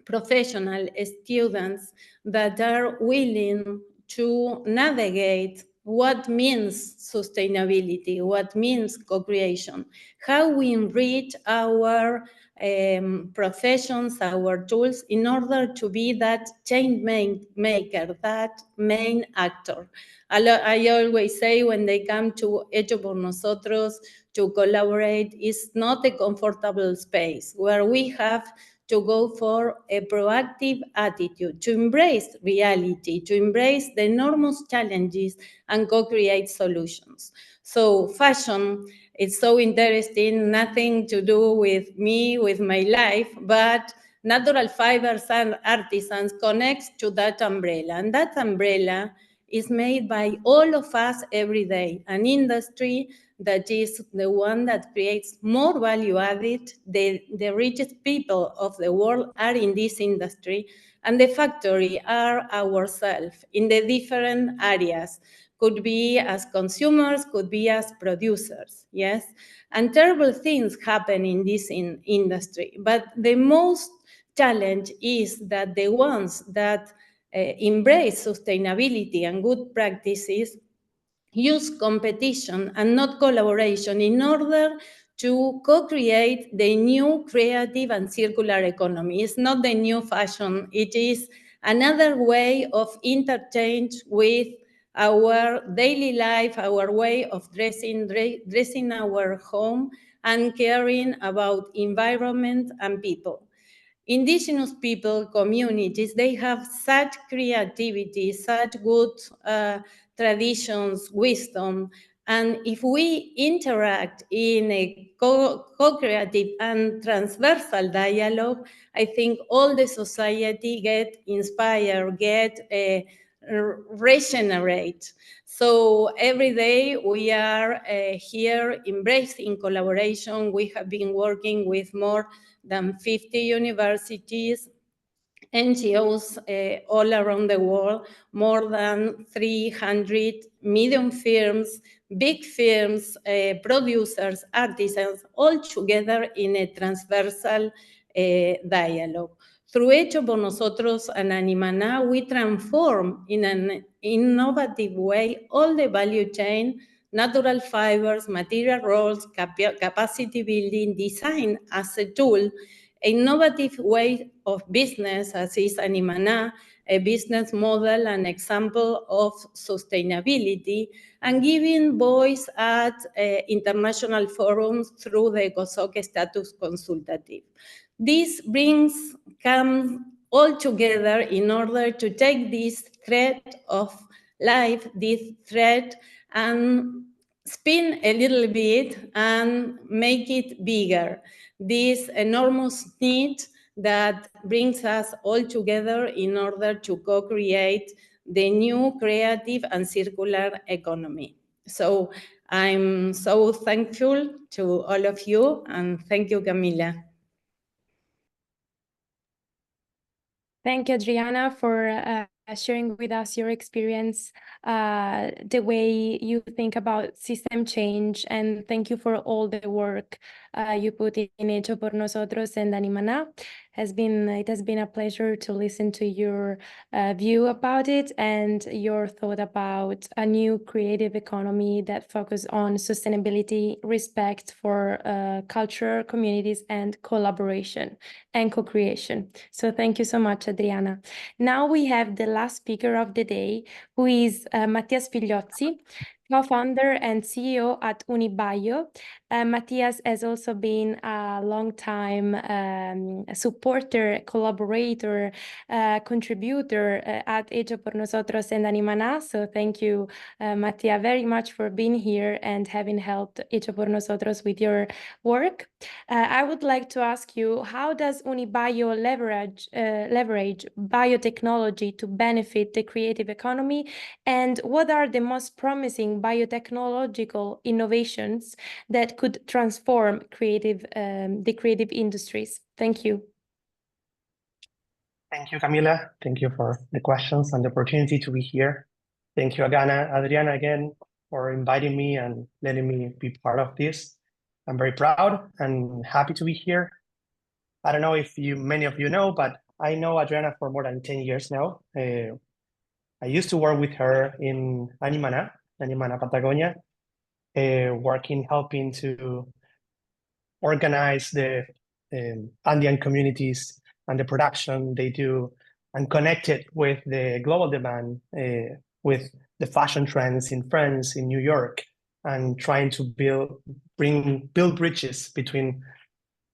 professional students that are willing to navigate what means sustainability, what means co-creation, how we enrich our professions, our tools, in order to be that change maker, that main actor. I always say when they come to Hecho por Nosotros to collaborate, it's not a comfortable space where we have to go for a proactive attitude, to embrace reality, to embrace the enormous challenges and co-create solutions. So fashion, it's so interesting, nothing to do with me, with my life, but natural fibers and artisans connects to that umbrella. And that umbrella is made by all of us every day, an industry that is the one that creates more value added. The richest people of the world are in this industry, and the factory are ourselves in the different areas. Could be as consumers, could be as producers, yes? And terrible things happen in this industry. But the most challenge is that the ones that embrace sustainability and good practices use competition and not collaboration in order to co-create the new creative and circular economy. It's not the new fashion. It is another way of interchange with our daily life, our way of dressing our home, and caring about environment and people. Indigenous people, communities, they have such creativity, such good traditions, wisdom. And if we interact in a co-creative and transversal dialogue, I think all the society get inspired, get regenerate. So every day we are here embracing collaboration. We have been working with more than 50 universities, NGOs all around the world, more than 300 medium firms, big firms, producers, artisans, all together in a transversal dialogue. Through Hecho por Nosotros and Animana, we transform in an innovative way all the value chain, natural fibers, material roles, capacity building, design as a tool, innovative way of business, as is Animana, a business model, an example of sustainability, and giving voice at international forums through the COSOC status consultative. This comes all together in order to take this thread of life, this thread, and spin a little bit and make it bigger. This enormous need that brings us all together in order to co-create the new creative and circular economy. So I'm so thankful to all of you, and thank you, Camila. Thank you, Adriana, for sharing with us your experience, the way you think about system change, and thank you for all the work you put in Hecho por Nosotros and Animana. It has been a pleasure to listen to your view about it and your thought about a new creative economy that focuses on sustainability, respect for culture, communities, and collaboration and co-creation. So thank you so much, Adriana. Now we have the last speaker of the day, who is Mattias Figliozzi, co-founder and CEO at Unibaio. Mattias has also been a long-time supporter, collaborator, contributor at Hecho por Nosotros and Animana. So thank you, Mattia, very much for being here and having helped Hecho por Nosotros with your work. I would like to ask you, how does Unibaio leverage biotechnology to benefit the creative economy, and what are the most promising biotechnological innovations that could transform the creative industries? Thank you. Thank you, Camila. Thank you for the questions and the opportunity to be here. Thank you, Adriana, again, for inviting me and letting me be part of this. I'm very proud and happy to be here. I don't know if many of you know, but I know Adriana for more than 10 years now. I used to work with her in Animana, Patagonia, helping to organize the Andean communities and the production they do, and connect it with the global demand, with the fashion trends in France, in New York, and trying to build bridges between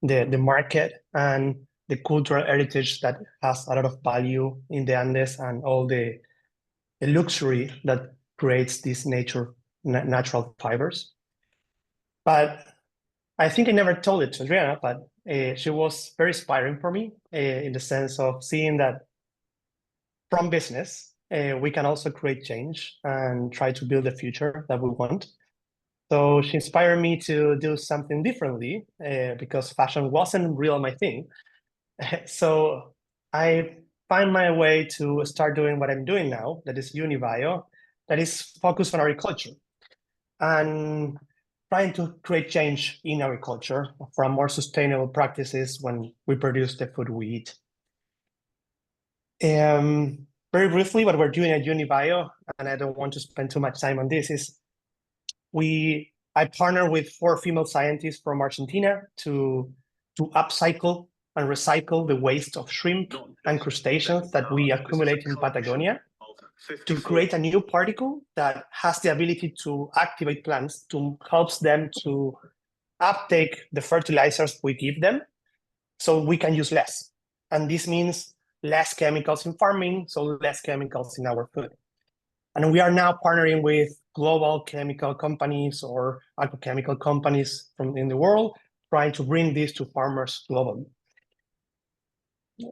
the market and the cultural heritage that has a lot of value in the Andes, and all the luxury that creates these natural fibers. But I think I never told it to Adriana, but she was very inspiring for me in the sense of seeing that from business, we can also create change and try to build a future that we want. So she inspired me to do something differently because fashion wasn't real my thing. So I find my way to start doing what I'm doing now, that is Unibio, that is focused on agriculture and trying to create change in agriculture from more sustainable practices when we produce the food we eat. Very briefly, what we're doing at Unibio, and I don't want to spend too much time on this, is I partner with 4 female scientists from Argentina to upcycle and recycle the waste of shrimp and crustaceans that we accumulate in Patagonia to create a new particle that has the ability to activate plants, to help them to uptake the fertilizers we give them, so we can use less. And this means less chemicals in farming, so less chemicals in our food. And we are now partnering with global chemical companies or agrochemical companies in the world, trying to bring this to farmers globally.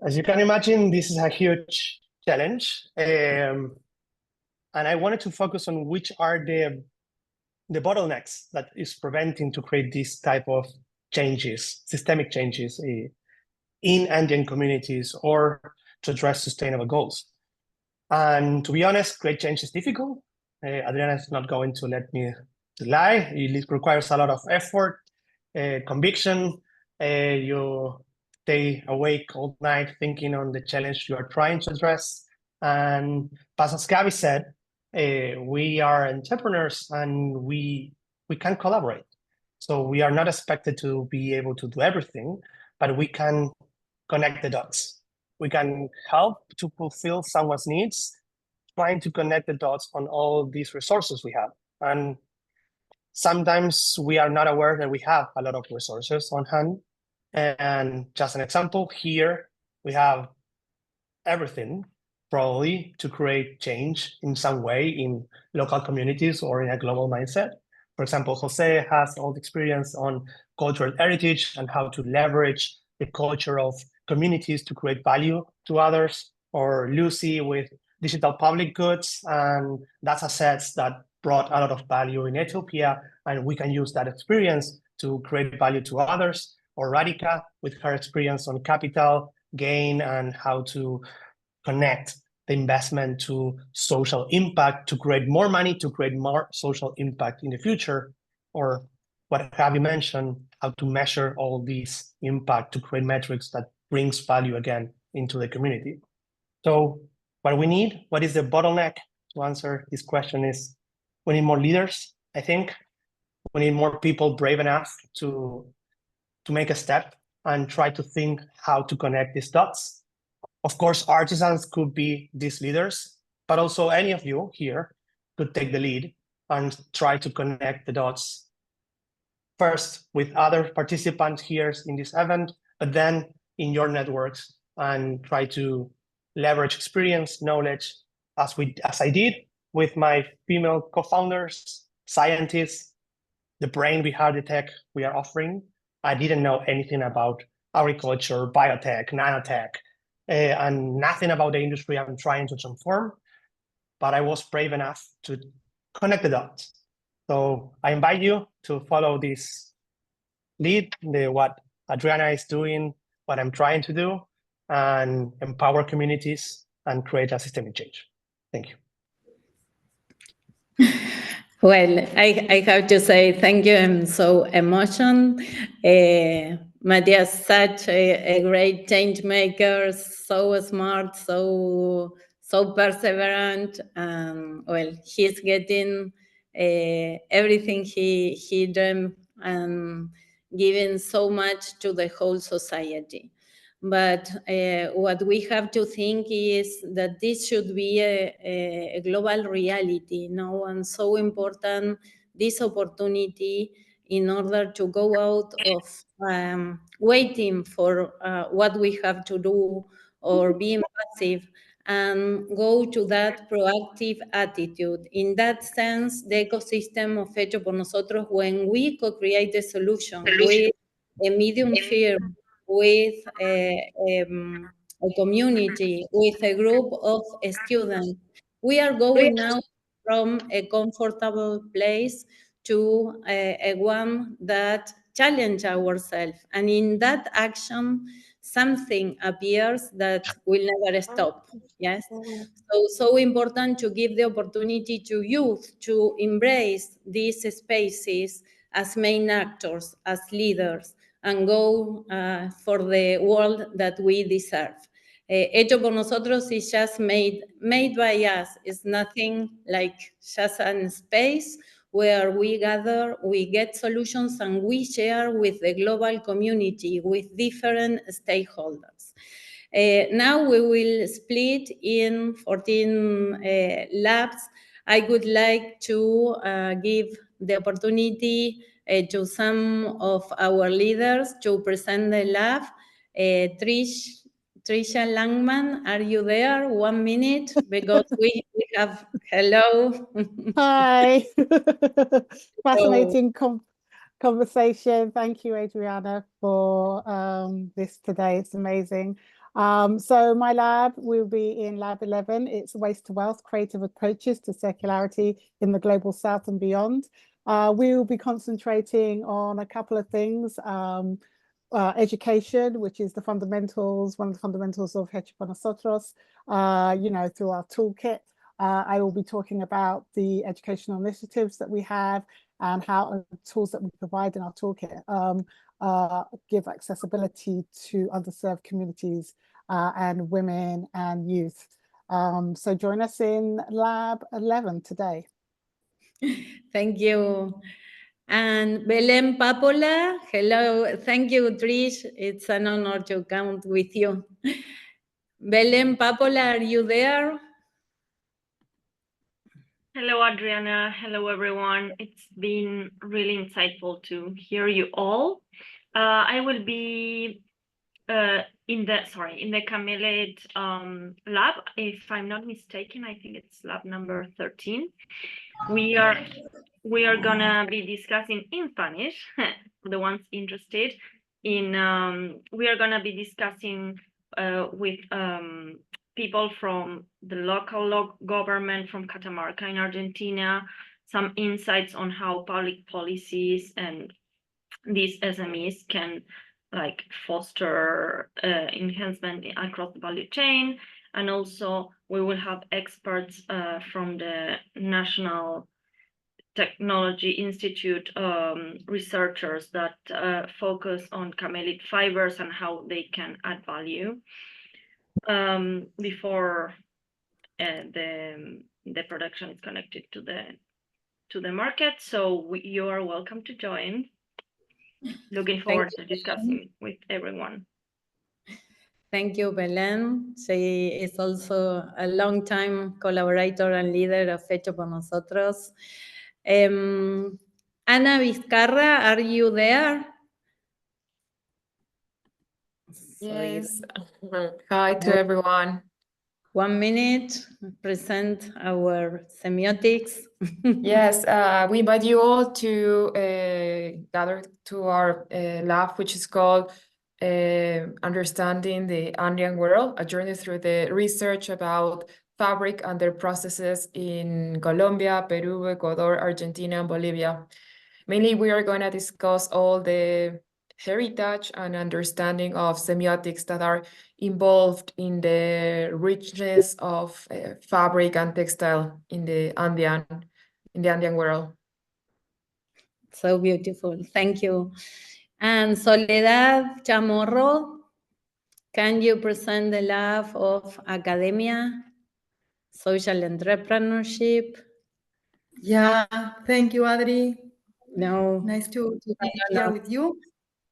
As you can imagine, this is a huge challenge. And I wanted to focus on which are the bottlenecks that is preventing to create this type of changes, systemic changes in Andean communities or to address sustainable goals. And to be honest, great change is difficult. Adriana is not going to let me lie. It requires a lot of effort, conviction. You stay awake all night thinking on the challenge you are trying to address. And as Gabi said, we are entrepreneurs and we can collaborate. So we are not expected to be able to do everything, but we can connect the dots. We can help to fulfill someone's needs, trying to connect the dots on all these resources we have. And sometimes we are not aware that we have a lot of resources on hand. And just an example, here we have everything probably to create change in some way in local communities or in a global mindset. For example, Jose has all the experience on cultural heritage and how to leverage the culture of communities to create value to others, or Lucy with digital public goods and data sets that brought a lot of value in Ethiopia, and we can use that experience to create value to others, or Radhika with her experience on capital gain and how to connect the investment to social impact, to create more money, to create more social impact in the future, or what Javi mentioned, how to measure all these impact to create metrics that brings value again into the community. So what we need, what is the bottleneck to answer this question is we need more leaders, I think. We need more people brave enough to make a step and try to think how to connect these dots. Of course, artisans could be these leaders, but also any of you here could take the lead and try to connect the dots first with other participants here in this event, but then in your networks, and try to leverage experience, knowledge, as I did with my female co-founders, scientists, the brain behind the tech we are offering. I didn't know anything about agriculture, biotech, nanotech, and nothing about the industry I'm trying to transform, but I was brave enough to connect the dots. So I invite you to follow this lead, what Adriana is doing, what I'm trying to do, and empower communities and create a systemic change. Thank you. Well, I have to say thank you. I'm so emotional. Matthias, such a great change maker, so smart, so perseverant. Well, he's getting everything he dreamed, and giving so much to the whole society. But what we have to think is that this should be a global reality, and so important, this opportunity, in order to go out of waiting for what we have to do or being passive, and go to that proactive attitude. In that sense, the ecosystem of Hecho por Nosotros, when we co-create a solution with a medium firm, with a community, with a group of students, we are going out from a comfortable place to a one that challenge ourselves. And in that action, something appears that will never stop. Yes. So important to give the opportunity to youth to embrace these spaces as main actors, as leaders, and go for the world that we deserve. Hecho por Nosotros is just made by us. It's nothing like just a space where we gather, we get solutions, and we share with the global community, with different stakeholders. Now we will split in 14 labs. I would like to give the opportunity to some of our leaders to present the lab. Trisha Langman, are you there? 1 minute, because we have, hello. Hi. Fascinating conversation. Thank you, Adriana, for this today. It's amazing. So my lab will be in Lab 11. It's Waste to Wealth, Creative Approaches to Circularity in the Global South and Beyond. We will be concentrating on a couple of things. Education, which is the fundamentals, one of the fundamentals of Hecho por Nosotros, through our toolkit. I will be talking about the educational initiatives that we have and how tools that we provide in our toolkit give accessibility to underserved communities and women and youth. So join us in Lab 11 today. Thank you. And Belén Papola, hello. Thank you, Trish. It's an honor to count with you. Belén Papola, are you there? Hello, Adriana. Hello, everyone. It's been really insightful to hear you all. I will be in the Camelid lab. If I'm not mistaken, I think it's lab number 13. We are gonna be discussing in Spanish for the ones interested. We are gonna be discussing with people from the local government from Catamarca in Argentina, some insights on how public policies and these SMEs can foster enhancement across the value chain. And also we will have experts from the National Technology Institute researchers that focus on camelid fibers and how they can add value before the production is connected to the market. So you are welcome to join. Looking forward to discussing with everyone. Thank you, Belén. She is also a long-time collaborator and leader of Hecho por Nosotros. Ana Vizcarra, are you there? Yes. Hi to everyone. 1 minute, present our semiotics. Yes, we invite you all to gather to our lab, which is called Understanding the Andean World, a journey through the research about fabric and their processes in Colombia, Peru, Ecuador, Argentina, and Bolivia. Mainly, we are going to discuss all the heritage and understanding of semiotics that are involved in the richness of fabric and textile in the Andean world. So beautiful. Thank you. And Soledad Chamorro, can you present the lab of academia, social entrepreneurship? Yeah, thank you, Adri. No. Nice to be here with you.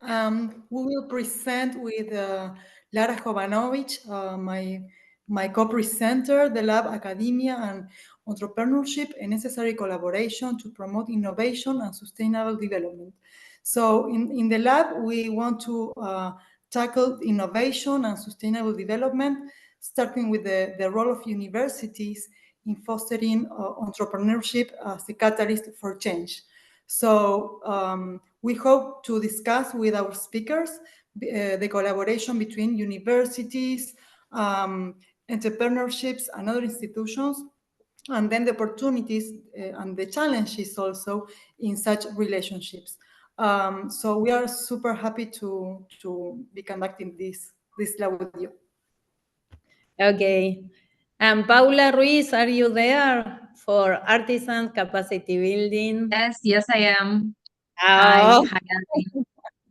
We will present with Lara Jovanovic, my co-presenter, the lab academia and entrepreneurship, a necessary collaboration to promote innovation and sustainable development. So in the lab, we want to tackle innovation and sustainable development, starting with the role of universities in fostering entrepreneurship as a catalyst for change. So we hope to discuss with our speakers the collaboration between universities, entrepreneurships, and other institutions, and then the opportunities and the challenges also in such relationships. So we are super happy to be conducting this lab with you. Okay. And Paula Ruiz, are you there for artisan capacity building? Yes, I am. Oh. Hi,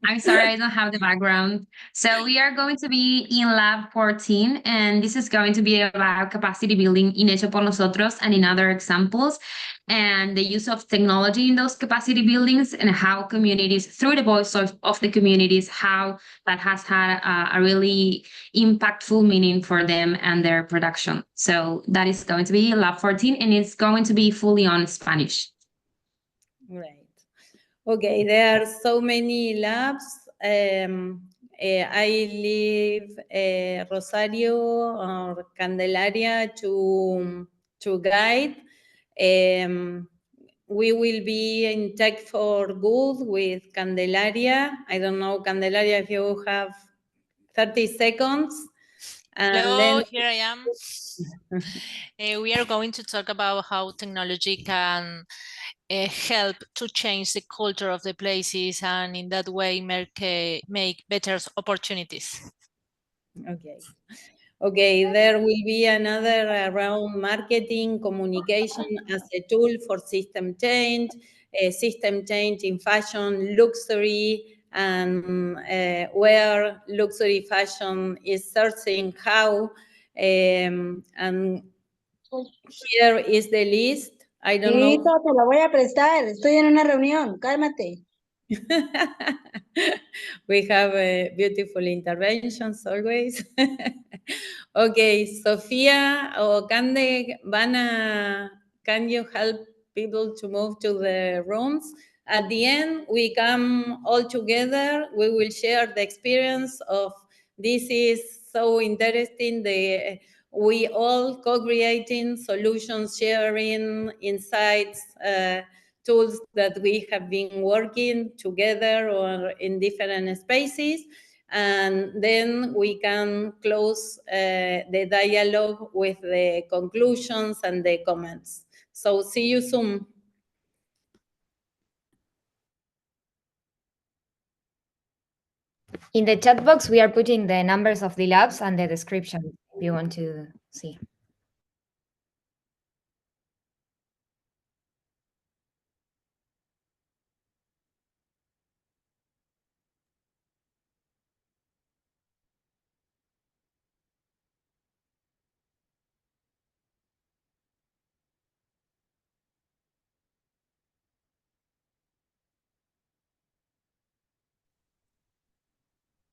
I'm sorry, I don't have the background. So we are going to be in Lab 14, and this is going to be about capacity building in Hecho por Nosotros and in other examples, and the use of technology in those capacity buildings and how communities, through the voice of the communities, how that has had a really impactful meaning for them and their production. So that is going to be Lab 14, and it's going to be fully on Spanish. Right. Okay, there are so many labs. I leave Rosario or Candelaria to guide. We will be in Tech for Good with Candelaria. I don't know, Candelaria, if you have 30 seconds. And Hello, then here I am. We are going to talk about how technology can help to change the culture of the places and in that way make better opportunities. Okay. Okay, there will be another around marketing, communication as a tool for system change in fashion, luxury, and where luxury fashion is searching how. And here is the list. I don't know. Te lo voy a prestar. Estoy en una reunión. Cálmate. We have beautiful interventions always. Okay, Sofia or Cande, can you help people to move to the rooms? At the end, we come all together. We will share the experience of this is so interesting. We all co-creating solutions, sharing insights, tools that we have been working together or in different spaces. And then we can close the dialogue with the conclusions and the comments. So see you soon. In the chat box, we are putting the numbers of the labs and the description if you want to see.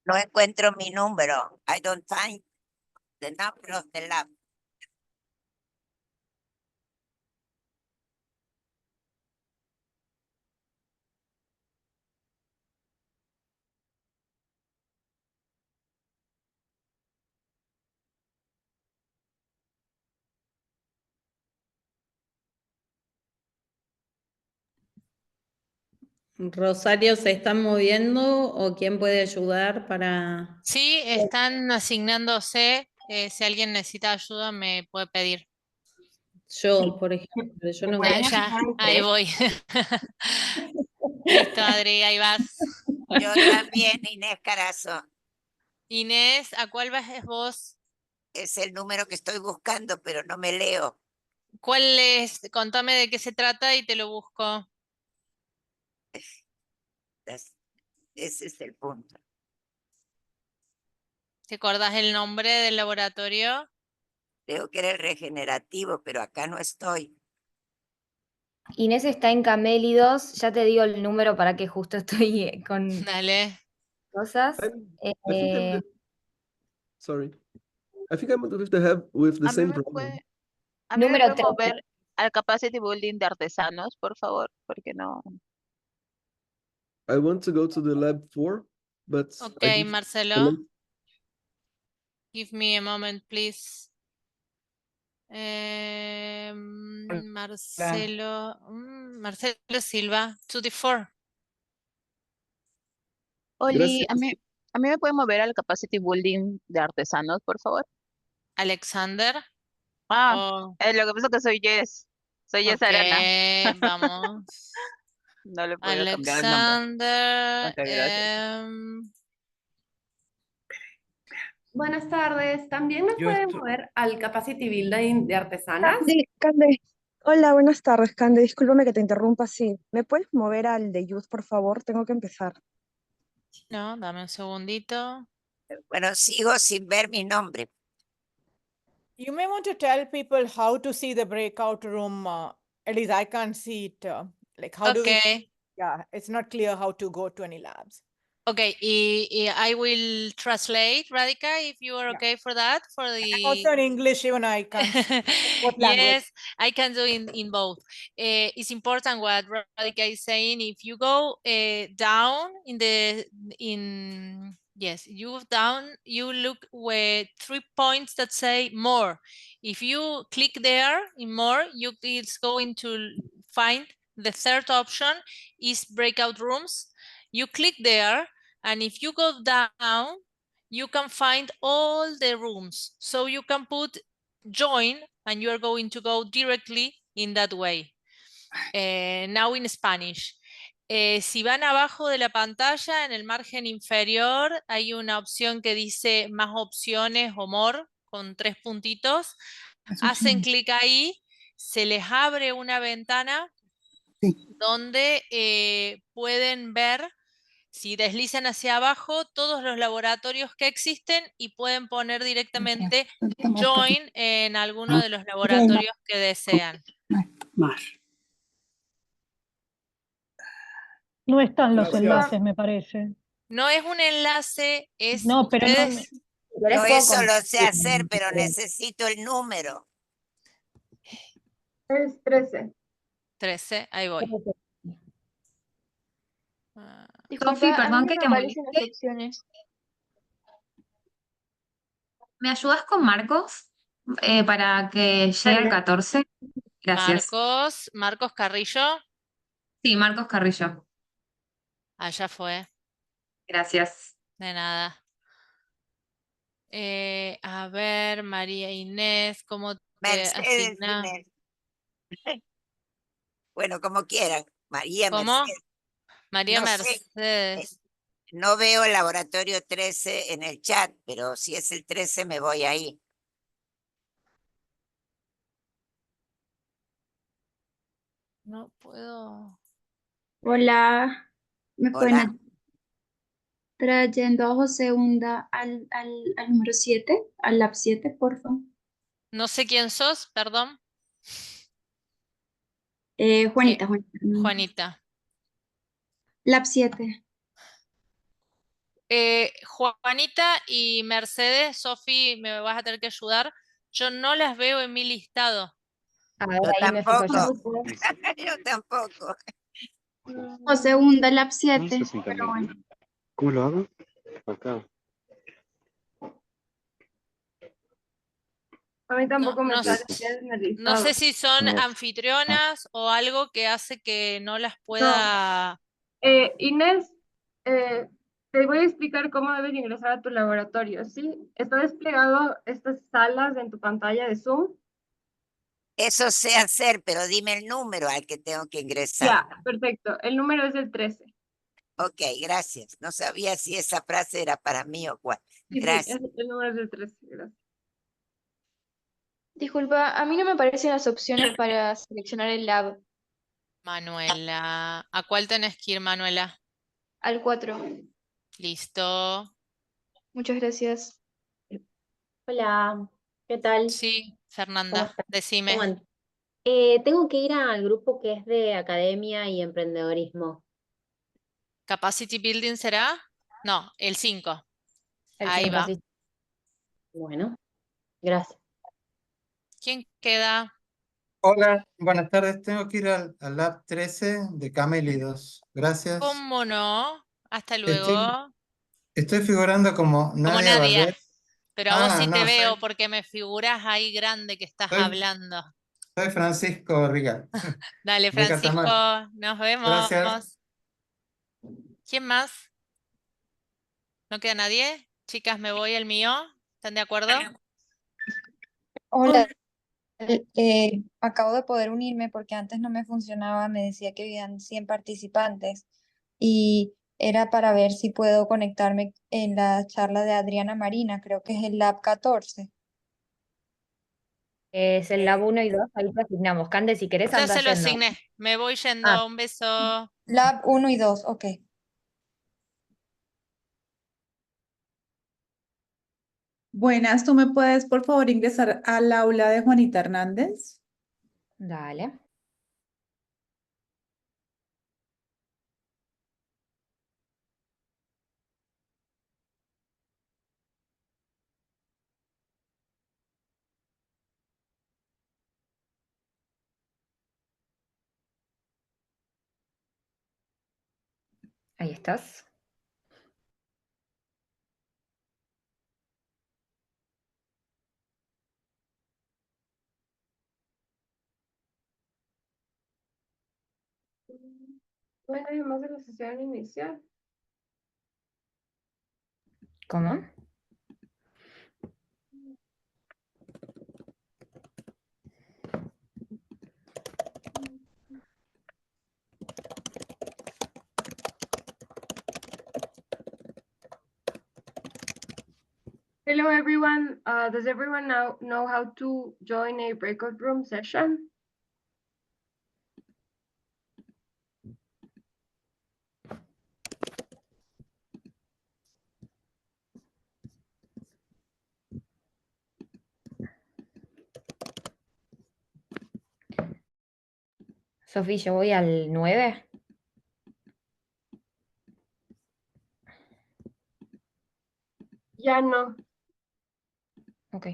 No encuentro mi número. I don't find the number of the lab. Rosario, ¿se están moviendo o quién puede ayudar para...? Sí, están asignándose. Si alguien necesita ayuda, me puede pedir. Yo, por ejemplo, yo no... Ya, ahí voy. Listo, Adri, ahí vas. Yo también, Inés Carazo. Inés, ¿a cuál vas vos? Es el número que estoy buscando, pero no me leo. ¿Cuál es? Contame de qué se trata y te lo busco. Ese es el punto. ¿Te acordás el nombre del laboratorio? Creo que era el regenerativo, pero acá no estoy. Inés está en Camélidos, ya te digo el número para que justo estoy con... Dale. cosas. I think I'm Eh, sorry. I think I'm with the A mí same me problem. puede, a mí me número puede 3. mover al capacity building de artesanos, por favor, porque no. I want to go to the lab 4, but I Okay, did Marcelo, select- give me a moment, please. Marcelo, Marcelo Silva, 2D4. Oli, Gracias. a mí me puede mover al capacity building de artesanos, por favor. Alexander. Lo que pasa es que soy Jess. Soy Jess Arana. Ok, vamos. No le puedo cambiar el nombre. Alexander. Ok, gracias. Buenas tardes. ¿También nos pueden mover al Capacity Building de artesanas? Cande. Hola, buenas tardes, Cande. Discúlpame que te interrumpa, sí. ¿Me puedes mover al de Youth, por favor? Tengo que empezar. No, dame un segundito. Bueno, sigo sin ver mi nombre. You may want to tell people how to see the breakout room. At least I can't see it. Like how do we? Okay. Yeah, it's not clear how to go to any labs. Okay, I will translate, Radhika, if you are okay for that. For the Also in English, even I can't. What language? Yes, I can do in both. It's important what Radhika is saying. If you go down yes, you down, you look with 3 points that say more. If you click there in more, it's going to find the third option is breakout rooms. You click there, and if you go down, you can find all the rooms. So you can put join, and you are going to go directly in that way. Now in Spanish. Si van abajo de la pantalla, en el margen inferior, hay una opción que dice más opciones o more, con 3 puntitos. Hacen clic ahí, se les abre una ventana donde pueden ver, si deslizan hacia abajo, todos los laboratorios que existen y pueden poner directamente join en alguno de los laboratorios que desean. No están los Gracias. enlaces, me parece. No es un enlace, es No, pero no ustedes. No, eso lo sé hacer, pero necesito el número. Es 13. 13, ahí voy. Sofi, perdón que te aparecen las moleste. opciones. ¿Me ayudas con Marcos para que llegue al 14? Gracias. Marcos Carrillo. Sí, Marcos Carrillo. Allá fue. Gracias. De nada. A ver, María Inés, ¿cómo te Mercedes asigna? Inés. Bueno, como quieran. María ¿Cómo? Mercedes. María No sé, Mercedes. no veo el laboratorio 13 en el chat, pero si es el 13 me voy ahí. No puedo. Hola, ¿me pueden Hola. trayendo a José Hunda al número 7, al lab 7, por favor? No sé quién sos, perdón. Juanita. Juanita. Lab 7. Juanita y Mercedes, Sofi, me vas a tener que ayudar. Yo no las veo en mi listado. A ver, Yo ahí me fijo tampoco. yo. Yo tampoco. José Hunda, lab 7. Pero bueno. ¿Cómo lo hago? Acá. A mí tampoco me No sale sé- en el No sé listado. si son No. anfitrionas o algo que hace que no las pueda. Inés, te voy a explicar cómo debes ingresar a tu laboratorio, ¿sí? Está desplegado estas salas en tu pantalla de Zoom. Eso sé hacer, pero dime el número al que tengo que ingresar. Ya, perfecto. El número es el 13. Ok, gracias. No sabía si esa frase era para mí o cuál. Sí, Gracias. el número es el 13. Gracias. Disculpa, a mí no me aparecen las opciones para seleccionar el lab. Manuela. ¿A cuál tenés que ir, Manuela? Al 4. Listo. Muchas gracias. Hola, ¿qué tal? Sí, ¿Cómo Fernanda, estás? decime. ¿Cómo andas? Tengo que ir al grupo que es de academia y emprendedorismo. ¿Capacity Building será? No, el 5. El Ahí 5, va. sí. Bueno, gracias. ¿Quién queda? Hola, buenas tardes. Tengo que ir al Lab 13 de Camélidos. Gracias. ¿Cómo no? Hasta Estoy, luego. estoy figurando como Como Nadia Nadia. Valvet. Pero a vos sí te No, veo porque me figuras ahí grande que estás hablando. soy Francisco Riga, Dale, de Francisco, Catamarca. nos vemos. Gracias. ¿Quién más? ¿No queda nadie? Chicas, me voy el mío. ¿Están de acuerdo? Hola, acabo de poder unirme porque antes no me funcionaba, me decía que habían 100 participantes y era para ver si puedo conectarme en la charla de Adriana Marina, creo que es el Lab 14. Es el Lab 1 y 2, ahí te asignamos. Cande, si querés, Ya anda se lo yendo. asigné. Me voy yendo. Ah. Un beso. Lab 1 y 2, ok. Buenas, ¿tú me puedes por favor ingresar al aula de Juanita Hernández? Dale. Ahí estás. Bueno, además de la sesión inicial. ¿Cómo? Hello everyone. Does everyone now know how to join a breakout room session? Sofía, yo voy al 9. Ya no. Ok.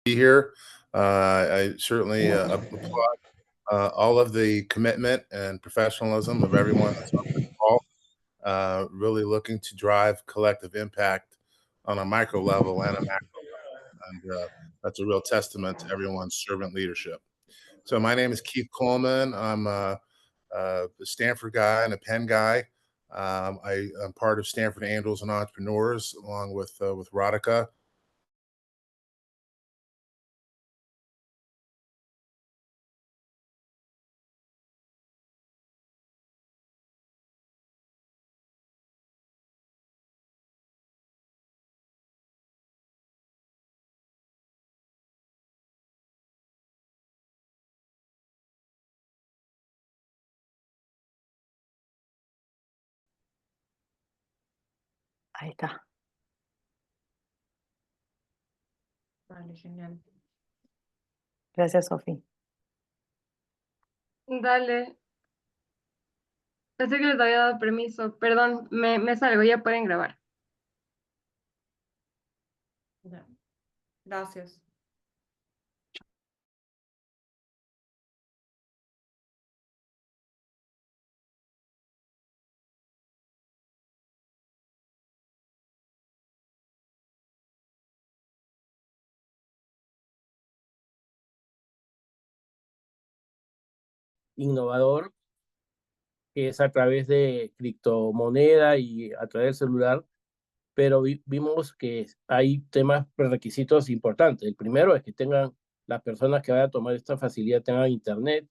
Be here. I certainly applaud all of the commitment and professionalism of everyone that's on this call, really looking to drive collective impact on a micro level and a macro level. And that's a real testament to everyone's servant leadership. So my name is Keith Coleman. I'm a Stanford guy and a Penn guy. I'm part of Stanford Angels and Entrepreneurs, along with Radhika. Ahí está. Vale, genial. Gracias, Sofía. Dale. Pensé que les había dado permiso. Perdón, me salgo, ya pueden grabar. Ya. Gracias. Innovador, que es a través de criptomoneda y a través del celular, pero vimos que hay temas prerequisitos importantes. El primero es que tengan las personas que vayan a tomar esta facilidad, tengan internet,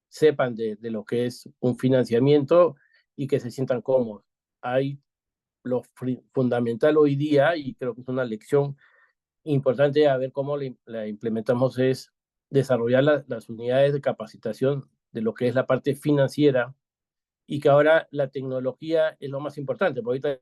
sepan de lo que es un financiamiento y que se sientan cómodos. Hay lo fundamental hoy día, y creo que es una lección importante a ver cómo la implementamos, es desarrollar las unidades de capacitación de lo que es la parte financiera, y que ahora la tecnología es lo más importante, porque ahorita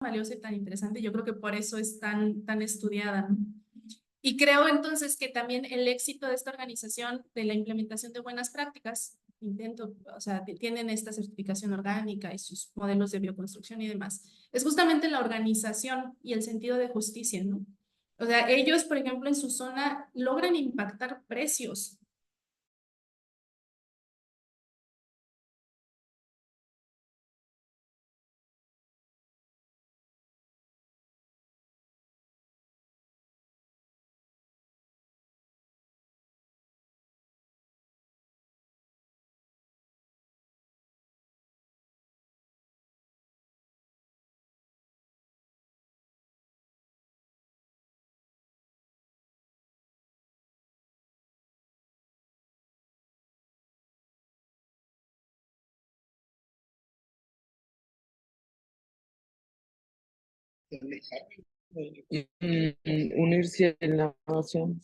valiosa y tan interesante. Yo creo que por eso es tan estudiada, ¿no? Y creo entonces que también el éxito de esta organización, de la implementación de buenas prácticas, o sea, tienen esta certificación orgánica y sus modelos de bioconstrucción y demás, es justamente la organización y el sentido de justicia, ¿no? O sea, ellos, por ejemplo, en su zona logran impactar precios. Unirse en la nación.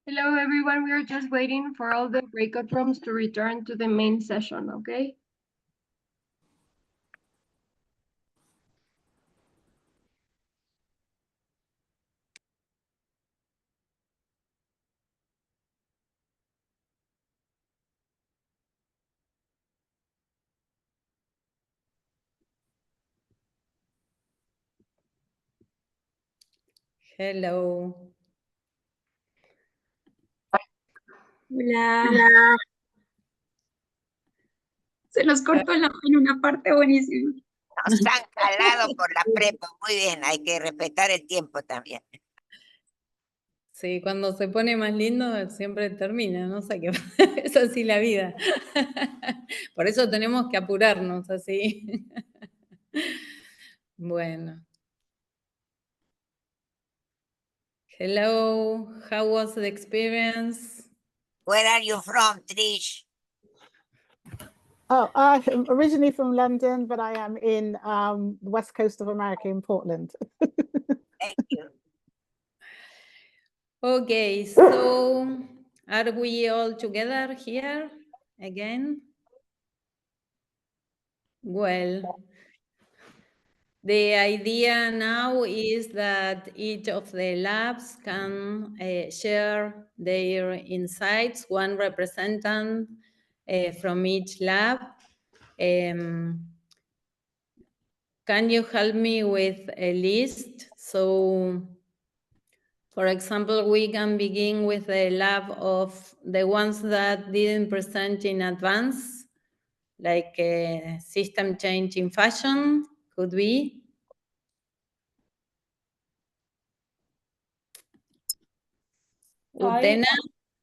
Hello, everyone. We are just waiting for all the breakout rooms to return to the main session, okay? Hello. Hola. Se nos cortó en una parte buenísima. Nos han jalado por la prepa. Muy bien, hay que respetar el tiempo también. Sí, cuando se pone más lindo siempre termina, no sé qué, es así la vida. Por eso tenemos que apurarnos así. Bueno. Hello, how was the experience? Where are you from, Trish? Oh, I'm originally from London, but I am in the west coast of America in Portland. Thank you. Okay, so are we all together here again? Well, the idea now is that each of the labs can share their insights, one representative from each lab. Can you help me with a list? So, for example, we can begin with a lab of the ones that didn't present in advance, like a system change in fashion, could be. Hi. Utena?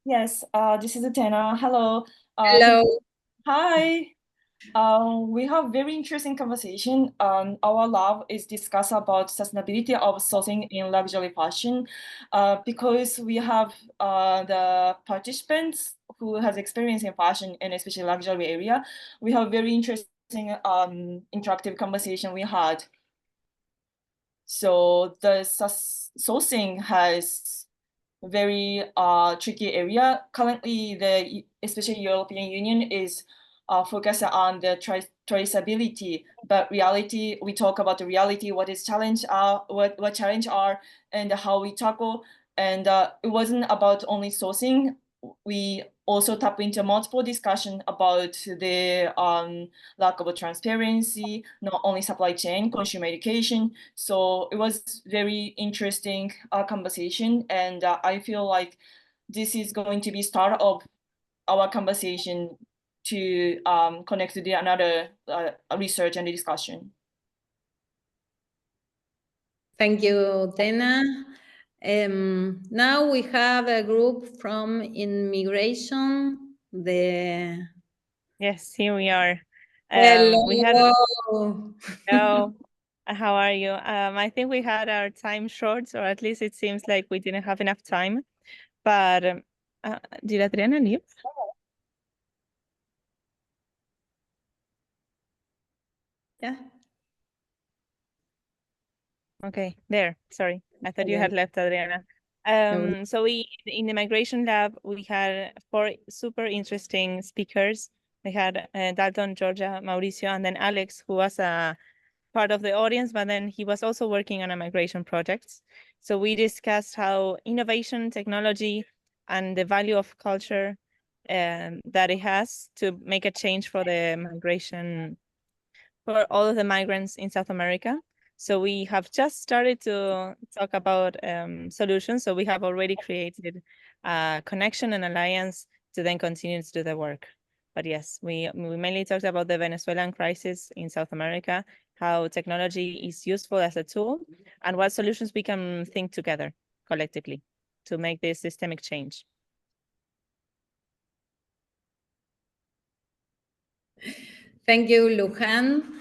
Yes, this is Utena. Hello. Hello. Hi. We have very interesting conversation. Our lab is discuss about sustainability of sourcing in luxury fashion, because we have the participants who has experience in fashion and especially luxury area. We have very interesting interactive conversation we had. So the sourcing has very tricky area. Currently, the especially European Union is focused on the traceability, but reality, we talk about the reality, what is challenge are, what challenge are, and how we tackle. And it wasn't about only sourcing. We also tap into multiple discussion about the lack of transparency, not only supply chain, consumer education. So it was very interesting conversation, and I feel like this is going to be start of our conversation to connect to the another research and discussion. Thank you, Tena. Now we have a group from immigration. Yes, here we are. Hello. We had. Hello. How are you? I think we had our time short, or at least it seems like we didn't have enough time. But did Adriana leave? Yeah. Okay, there. Sorry, I thought you Okay. had left, Adriana. No. So in the migration lab, we had 4 super interesting speakers. We had Dalton, Georgia, Mauricio, and then Alex, who was a part of the audience, but then he was also working on a migration project. So we discussed how innovation, technology, and the value of culture that it has to make a change for the migration, for all of the migrants in South America. So we have just started to talk about solutions. So we have already created a connection and alliance to then continue to do the work. But yes, we mainly talked about the Venezuelan crisis in South America, how technology is useful as a tool, and what solutions we can think together collectively to make this systemic change. Thank you, Lujan.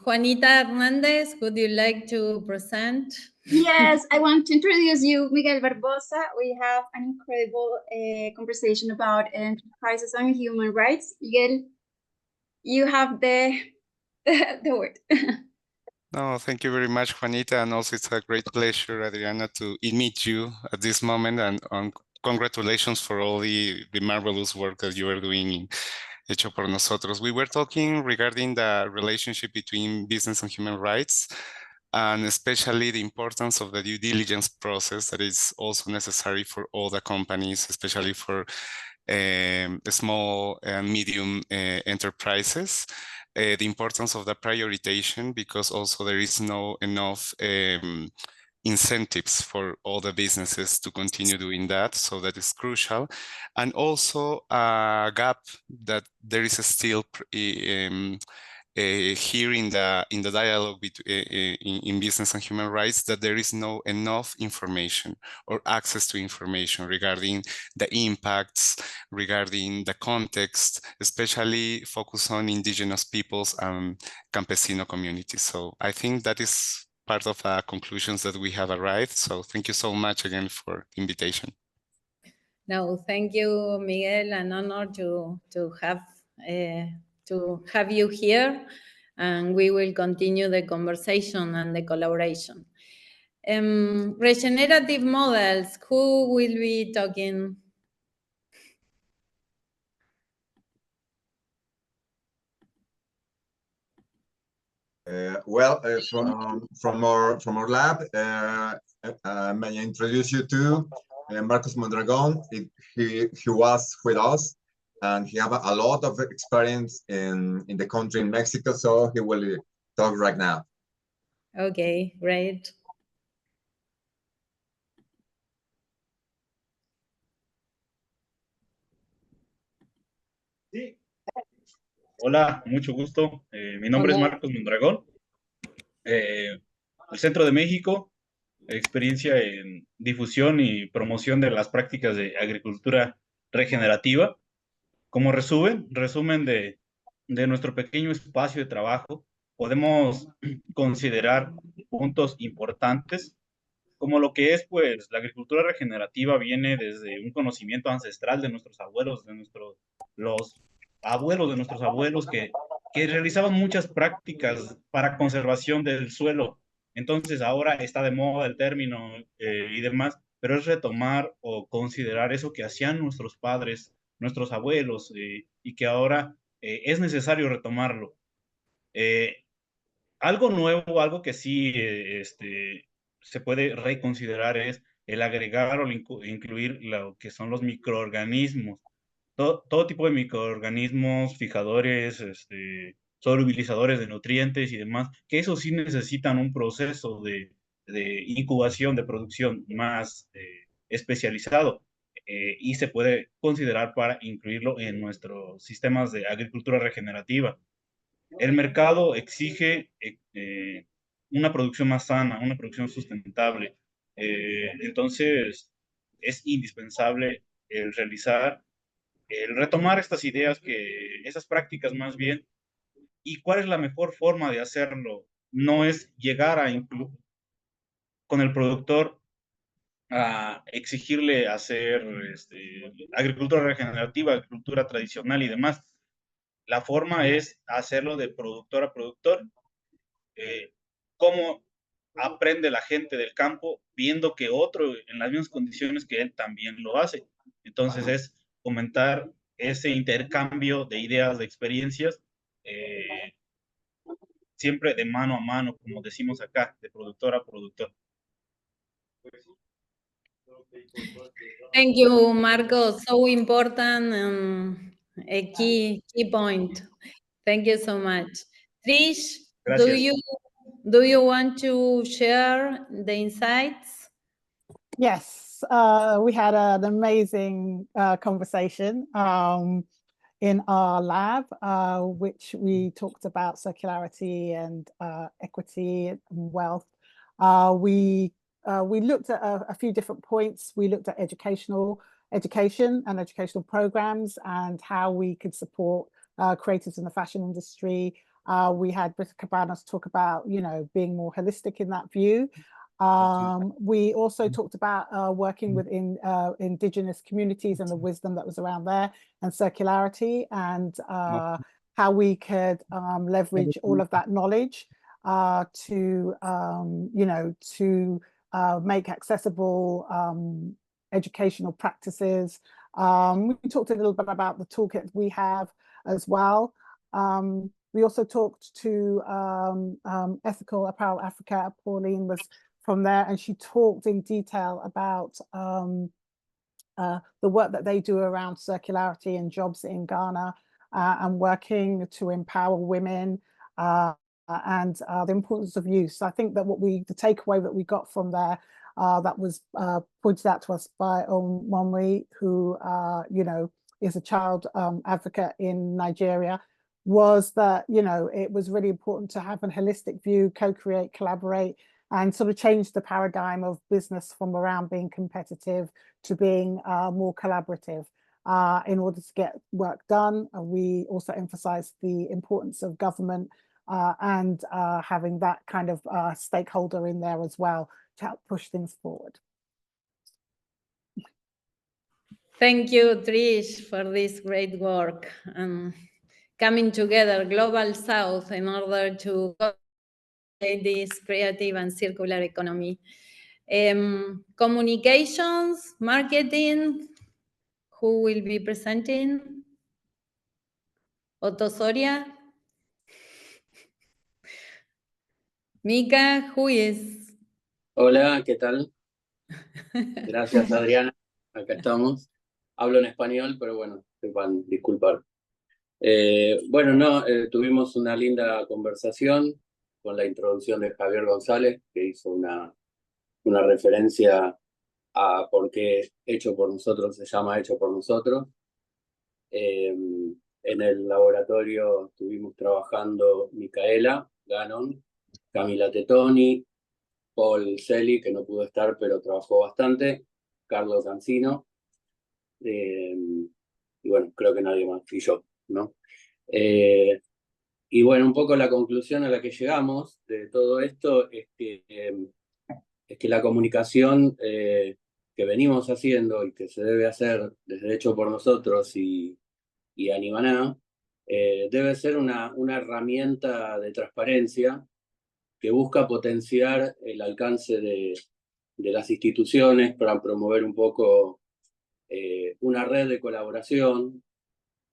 Juanita Hernandez, would you like to present? Yes, I want to introduce you, Miguel Barbosa. We have an incredible conversation about enterprises and human rights. Miguel, you have the word. No, thank you very much, Juanita. And also it's a great pleasure, Adriana, to meet you at this moment. And congratulations for all the marvelous work that you are doing in Hecho por Nosotros. We were talking regarding the relationship between business and human rights, and especially the importance of the due diligence process that is also necessary for all the companies, especially for small and medium enterprises. The importance of the prioritization, because also there is no enough incentives for all the businesses to continue doing that, so that is crucial. And also a gap that there is still here in the dialogue in business and human rights, that there is no enough information or access to information regarding the impacts, regarding the context, especially focus on indigenous peoples and campesino communities. So I think that is part of the conclusions that we have arrived. So thank you so much again for the invitation. No, thank you, Miguel. An honor to have you here, and we will continue the conversation and the collaboration. Regenerative models, who will be talking? From our lab, may I introduce you to Marcos Mondragon. He was with us, and he have a lot of experience in the country in Mexico, so he will talk right now. Okay, great. Sí. Hola, mucho gusto. Mi nombre es Marcos Mondragón. Al Centro de México, experiencia en difusión y promoción de las prácticas de agricultura regenerativa. Como resumen de nuestro pequeño espacio de trabajo, podemos considerar puntos importantes, como lo que es, pues, la agricultura regenerativa viene desde un conocimiento ancestral de nuestros abuelos, los abuelos de nuestros abuelos que realizaban muchas prácticas para conservación del suelo. Entonces ahora está de moda el término y demás, pero es retomar o considerar eso que hacían nuestros padres, nuestros abuelos, y que ahora es necesario retomarlo. Algo nuevo, algo que sí se puede reconsiderar es el agregar o incluir lo que son los microorganismos. Todo tipo de microorganismos, fijadores, solubilizadores de nutrientes y demás, que eso sí necesitan un proceso de incubación, de producción más especializado, y se puede considerar para incluirlo en nuestros sistemas de agricultura regenerativa. El mercado exige una producción más sana, una producción sustentable. Entonces, es indispensable el retomar estas ideas, esas prácticas más bien. ¿Y cuál es la mejor forma de hacerlo? No es llegar con el productor a exigirle hacer agricultura regenerativa, agricultura tradicional y demás. La forma es hacerlo de productor a productor. Cómo aprende la gente del campo viendo que otro en las mismas condiciones que él también lo hace. Entonces es fomentar ese intercambio de ideas, de experiencias, siempre de mano a mano, como decimos acá, de productor a productor. Thank you, Marco. So important, a key point. Thank you so much. Trish, do you want to share the insights? Yes, we had an amazing conversation in our lab, which we talked about circularity and equity and wealth. We looked at a few different points. We looked at education and educational programs and how we could support creatives in the fashion industry, We had Britta Cabanas talk about, you know, being more holistic in that view. We also talked about working within indigenous communities and the wisdom that was around there, and circularity, and how we could leverage all of that knowledge to, you know, to make accessible educational practices. We talked a little bit about the toolkit we have as well. We also talked to Ethical Apparel Africa. Pauline was from there, and she talked in detail about the work that they do around circularity and jobs in Ghana, and working to empower women, and the importance of use. I think that the takeaway that we got from there, that was pointed out to us by Omri, who you know, is a child advocate in Nigeria, was that, you know, it was really important to have a holistic view, co-create, collaborate, and sort of change the paradigm of business from around being competitive to being more collaborative in order to get work done. We also emphasized the importance of government and having that kind of stakeholder in there as well to help push things forward. Thank you, Trish, for this great work. Coming together, Global South, in order to create this creative and circular economy. Communications, marketing, who will be presenting? Otto Soria? Mika, who is? Hola, ¿qué tal? Gracias, Adriana. Acá estamos. Hablo en español, pero bueno, sepan disculpar. Bueno, no, tuvimos una linda conversación con la introducción de Javier González, que hizo una referencia a por qué Hecho por Nosotros se llama Hecho por Nosotros. En el laboratorio estuvimos trabajando Micaela Ganon, Camila Tetoni, Paul Celi, que no pudo estar, pero trabajó bastante, Carlos Cancino, y bueno, creo que nadie más, y yo, ¿no? Y bueno, un poco la conclusión a la que llegamos de todo esto es que la comunicación que venimos haciendo y que se debe hacer desde Hecho por Nosotros y Animaná, debe ser una herramienta de transparencia que busca potenciar el alcance de las instituciones para promover un poco una red de colaboración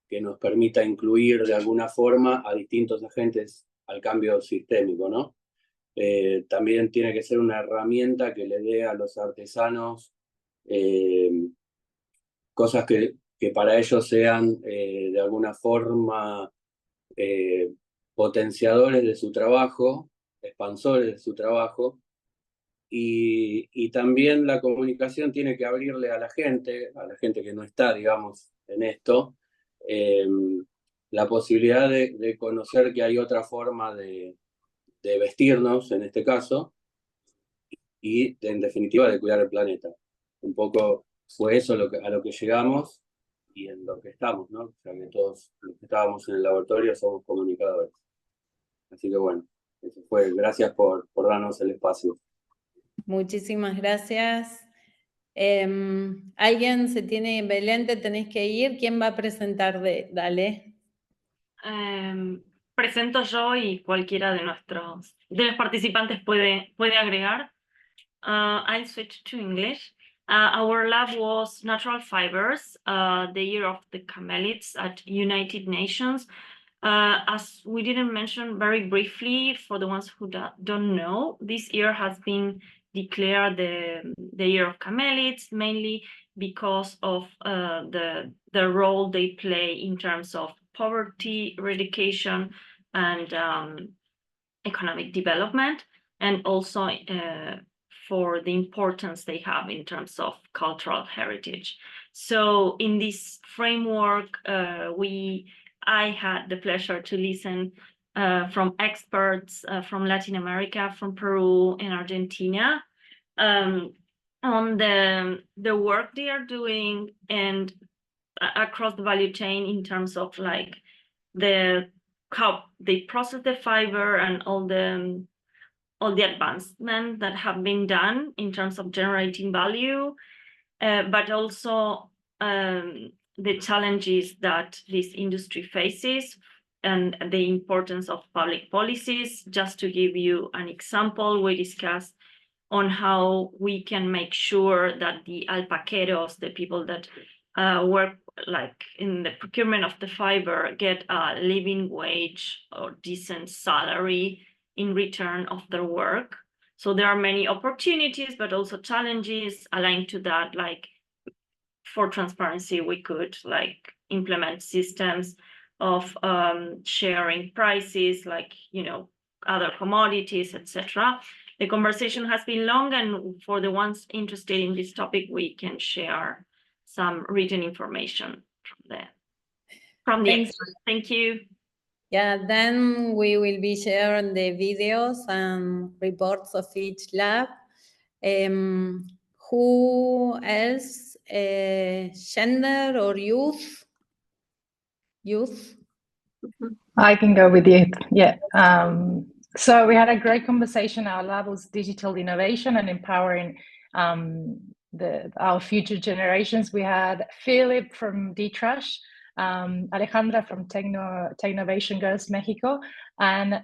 que nos permita incluir de alguna forma a distintos agentes al cambio sistémico, ¿no? También tiene que ser una herramienta que le dé a los artesanos cosas que para ellos sean de alguna forma potenciadores de su trabajo, expansores de su trabajo, y también la comunicación tiene que abrirle a la gente que no está, digamos, en esto, la posibilidad de conocer que hay otra forma de vestirnos, en este caso, y en definitiva de cuidar el planeta. Un poco fue eso a lo que llegamos y en lo que estamos, ¿no? O sea que todos los que estábamos en el laboratorio somos comunicadores. Así que bueno, eso fue. Gracias por darnos el espacio. Muchísimas gracias. ¿Alguien se tiene, Belén, te tenés que ir? ¿Quién va a presentar? Dale. Presento yo y cualquiera de los participantes puede agregar. I'll switch to English. Our lab was Natural Fibers, the Year of the Camelids at United Nations. As we didn't mention very briefly, for the ones who don't know, this year has been declared the Year of Camelids, mainly because of the role they play in terms of poverty eradication and economic development, and also for the importance they have in terms of cultural heritage. So in this framework, I had the pleasure to listen from experts from Latin America, from Peru and Argentina, on the work they are doing and across the value chain in terms of like the how they process the fiber and all the advancements that have been done in terms of generating value, but also the challenges that this industry faces and the importance of public policies. Just to give you an example, we discussed on how we can make sure that the alpaqueros, the people that work like in the procurement of the fiber, get a living wage or decent salary in return of their work. So there are many opportunities, but also challenges aligned to that. Like for transparency, we could like implement systems of sharing prices, like, you know, other commodities, etc. The conversation has been long, and for the ones interested in this topic, we can share some written information from the experts. Thank you. Yeah, then we will be sharing the videos and reports of each lab. Who else? Gender or youth? Youth? I can go with you. Yeah. So we had a great conversation. Our lab was digital innovation and empowering our future generations. We had Philip from D-Trash, Alejandra from Technovation Girls Mexico, and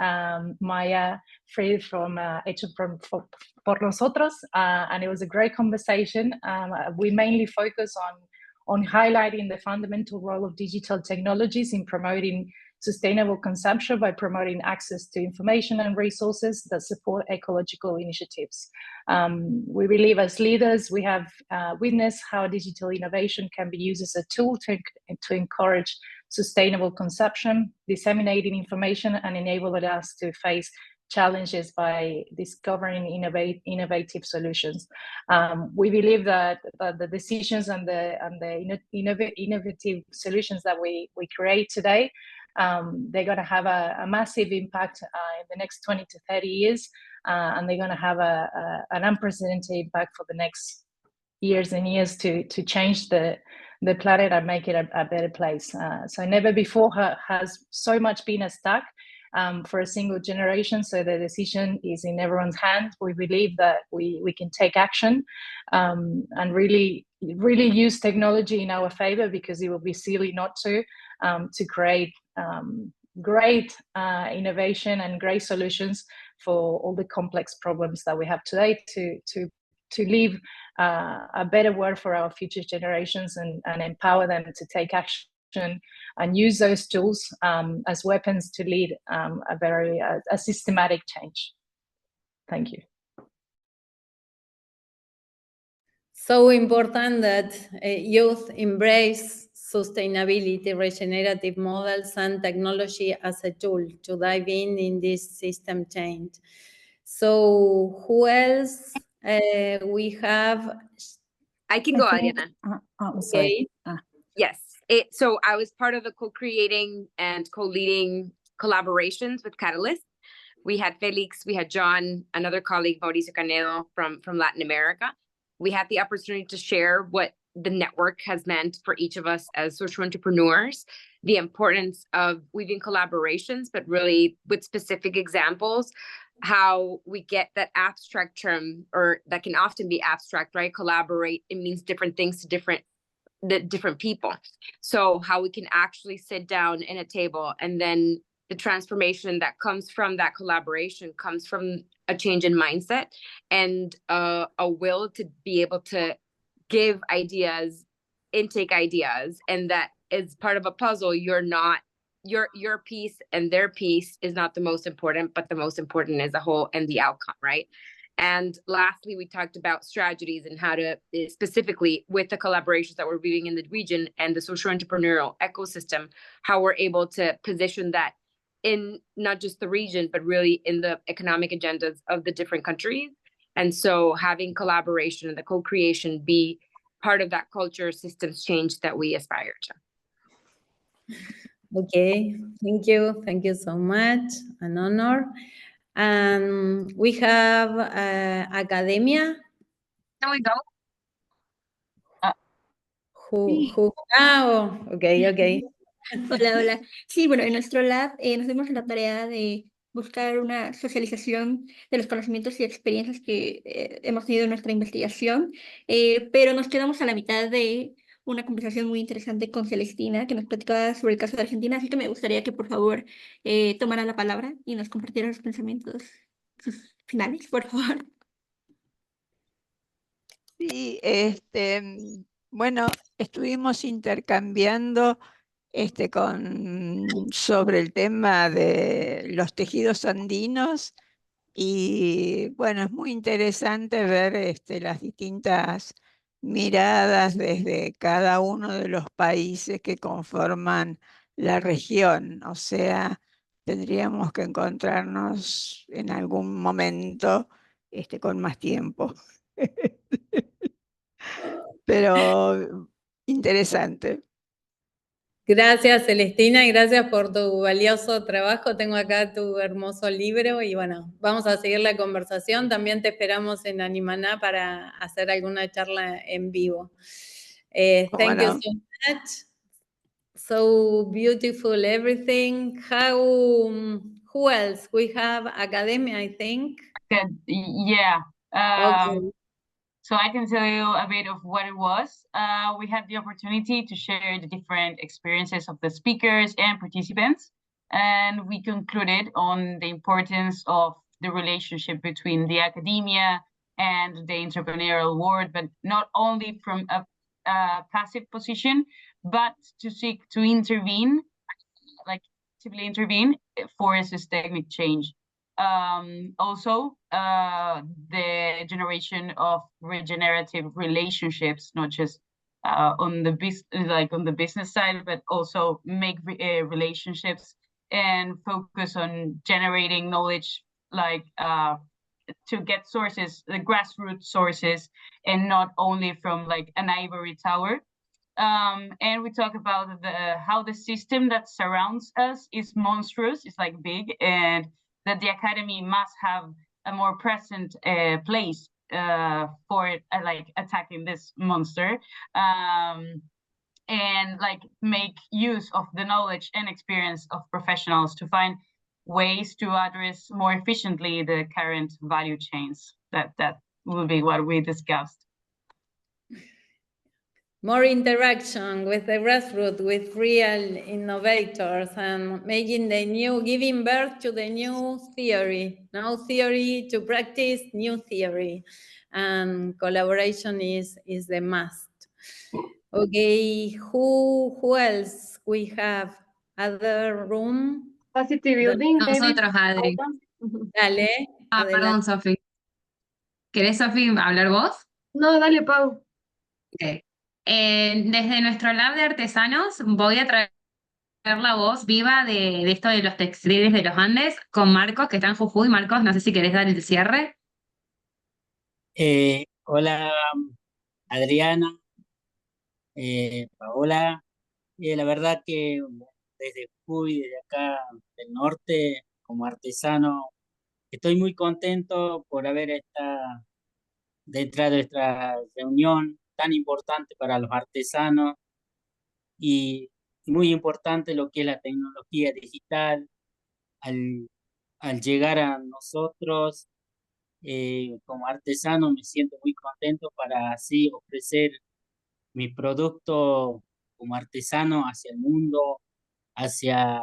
Maya Fried from Hecho por Nosotros. And it was a great conversation. We mainly focus on highlighting the fundamental role of digital technologies in promoting sustainable consumption by promoting access to information and resources that support ecological initiatives. We believe as leaders, we have witnessed how digital innovation can be used as a tool to encourage sustainable consumption, disseminating information, and enabling us to face challenges by discovering innovative solutions. We believe that the decisions and the innovative solutions that we create today, they're going to have a massive impact in the next 20 to 30 years, and they're going to have an unprecedented impact for the next years and years to change the planet and make it a better place. So never before has so much been a stack for a single generation. So the decision is in everyone's hands. We believe that we can take action and really use technology in our favor, because it will be silly not to create great innovation and great solutions for all the complex problems that we have today to leave a better world for our future generations and empower them to take action and use those tools as weapons to lead a systematic change. Thank you. So important that youth embrace sustainability, regenerative models, and technology as a tool to dive in this system change. So who else we have? I can go, Adriana. I'm sorry. Yes. So I was part of the co-creating and co-leading collaborations with Catalyst. We had Felix, we had John, another colleague, Mauricio Canedo from Latin America. We had the opportunity to share what the network has meant for each of us as social entrepreneurs, the importance of weaving collaborations, but really with specific examples, how we get that abstract term, or that can often be abstract, right? Collaborate, it means different things to different people. So how we can actually sit down in a table, and then the transformation that comes from that collaboration comes from a change in mindset and a will to be able to give ideas, intake ideas, and that is part of a puzzle. You're not, your piece and their piece is not the most important, but the most important is the whole and the outcome, right? And lastly, we talked about strategies and how to, specifically with the collaborations that we're weaving in the region and the social entrepreneurial ecosystem, how we're able to position that in not just the region, but really in the economic agendas of the different countries. And so having collaboration and the co-creation be part of that culture systems change that we aspire to. Okay, thank you. Thank you so much. An honor. And we have academia. There we go. Who? Okay. Hola, hola. Sí, bueno, en nuestro lab nos dimos la tarea de buscar una socialización de los conocimientos y experiencias que hemos tenido en nuestra investigación, pero nos quedamos a la mitad de una conversación muy interesante con Celestina, que nos platicaba sobre el caso de Argentina, así que me gustaría que por favor tomara la palabra y nos compartiera los pensamientos sus finales, por favor. Sí, bueno, estuvimos intercambiando sobre el tema de los tejidos andinos y bueno, es muy interesante ver las distintas miradas desde cada uno de los países que conforman la región. O sea, tendríamos que encontrarnos en algún momento con más tiempo. Pero interesante. Gracias, Celestina, y gracias por tu valioso trabajo. Tengo acá tu hermoso libro y bueno, vamos a seguir la conversación. También te esperamos en Animaná para hacer alguna charla en vivo. Thank you so much. So beautiful everything. Who else? We have academia, I think. Yeah. Okay. So I can tell you a bit of what it was. We had the opportunity to share the different experiences of the speakers and participants, and we concluded on the importance of the relationship between the academia and the entrepreneurial world, but not only from a passive position, but to seek to intervene, like actively intervene for systemic change. Also, the generation of regenerative relationships, not just on the business side, but also make relationships and focus on generating knowledge, to get sources, the grassroots sources, and not only from like an ivory tower. And we talk about how the system that surrounds us is monstrous, it's like big, and that the academy must have a more present place for like attacking this monster, and like make use of the knowledge and experience of professionals to find ways to address more efficiently the current value chains. That will be what we discussed. More interaction with the grassroots, with real innovators, and giving birth to the new theory, now theory to practice new theory, and collaboration is the must. Okay, who else we have? Other room? Positive building, Nosotros, Adri. Dale. Perdón, Sofi. ¿Querés, Sofi, hablar vos? No, dale, Pau. Okay. Desde nuestro lab de artesanos voy a traer la voz viva de esto de los textiles de los Andes con Marcos, que está en Jujuy. Marcos, no sé si querés dar el cierre. Hola, Adriana, Paola. La verdad que desde Jujuy, desde acá del norte, como artesano, estoy muy contento por haber estado dentro de esta reunión tan importante para los artesanos y muy importante lo que es la tecnología digital al llegar a nosotros. Como artesano me siento muy contento para así ofrecer mi producto como artesano hacia el mundo, hacia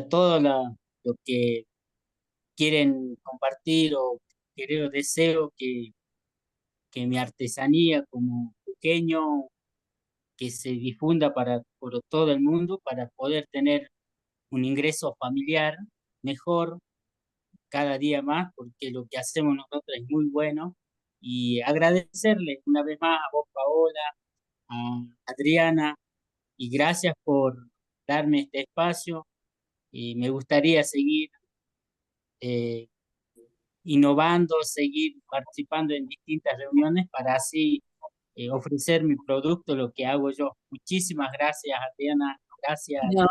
todo lo que quieren compartir o deseo que mi artesanía como pequeño que se difunda por todo el mundo para poder tener un ingreso familiar mejor cada día más, porque lo que hacemos nosotros es muy bueno. Y agradecerle una vez más a vos, Paola, a Adriana, y gracias por darme este espacio. Y me gustaría seguir innovando, seguir participando en distintas reuniones para así ofrecer mi producto, lo que hago yo. Muchísimas gracias, Adriana. Gracias. No,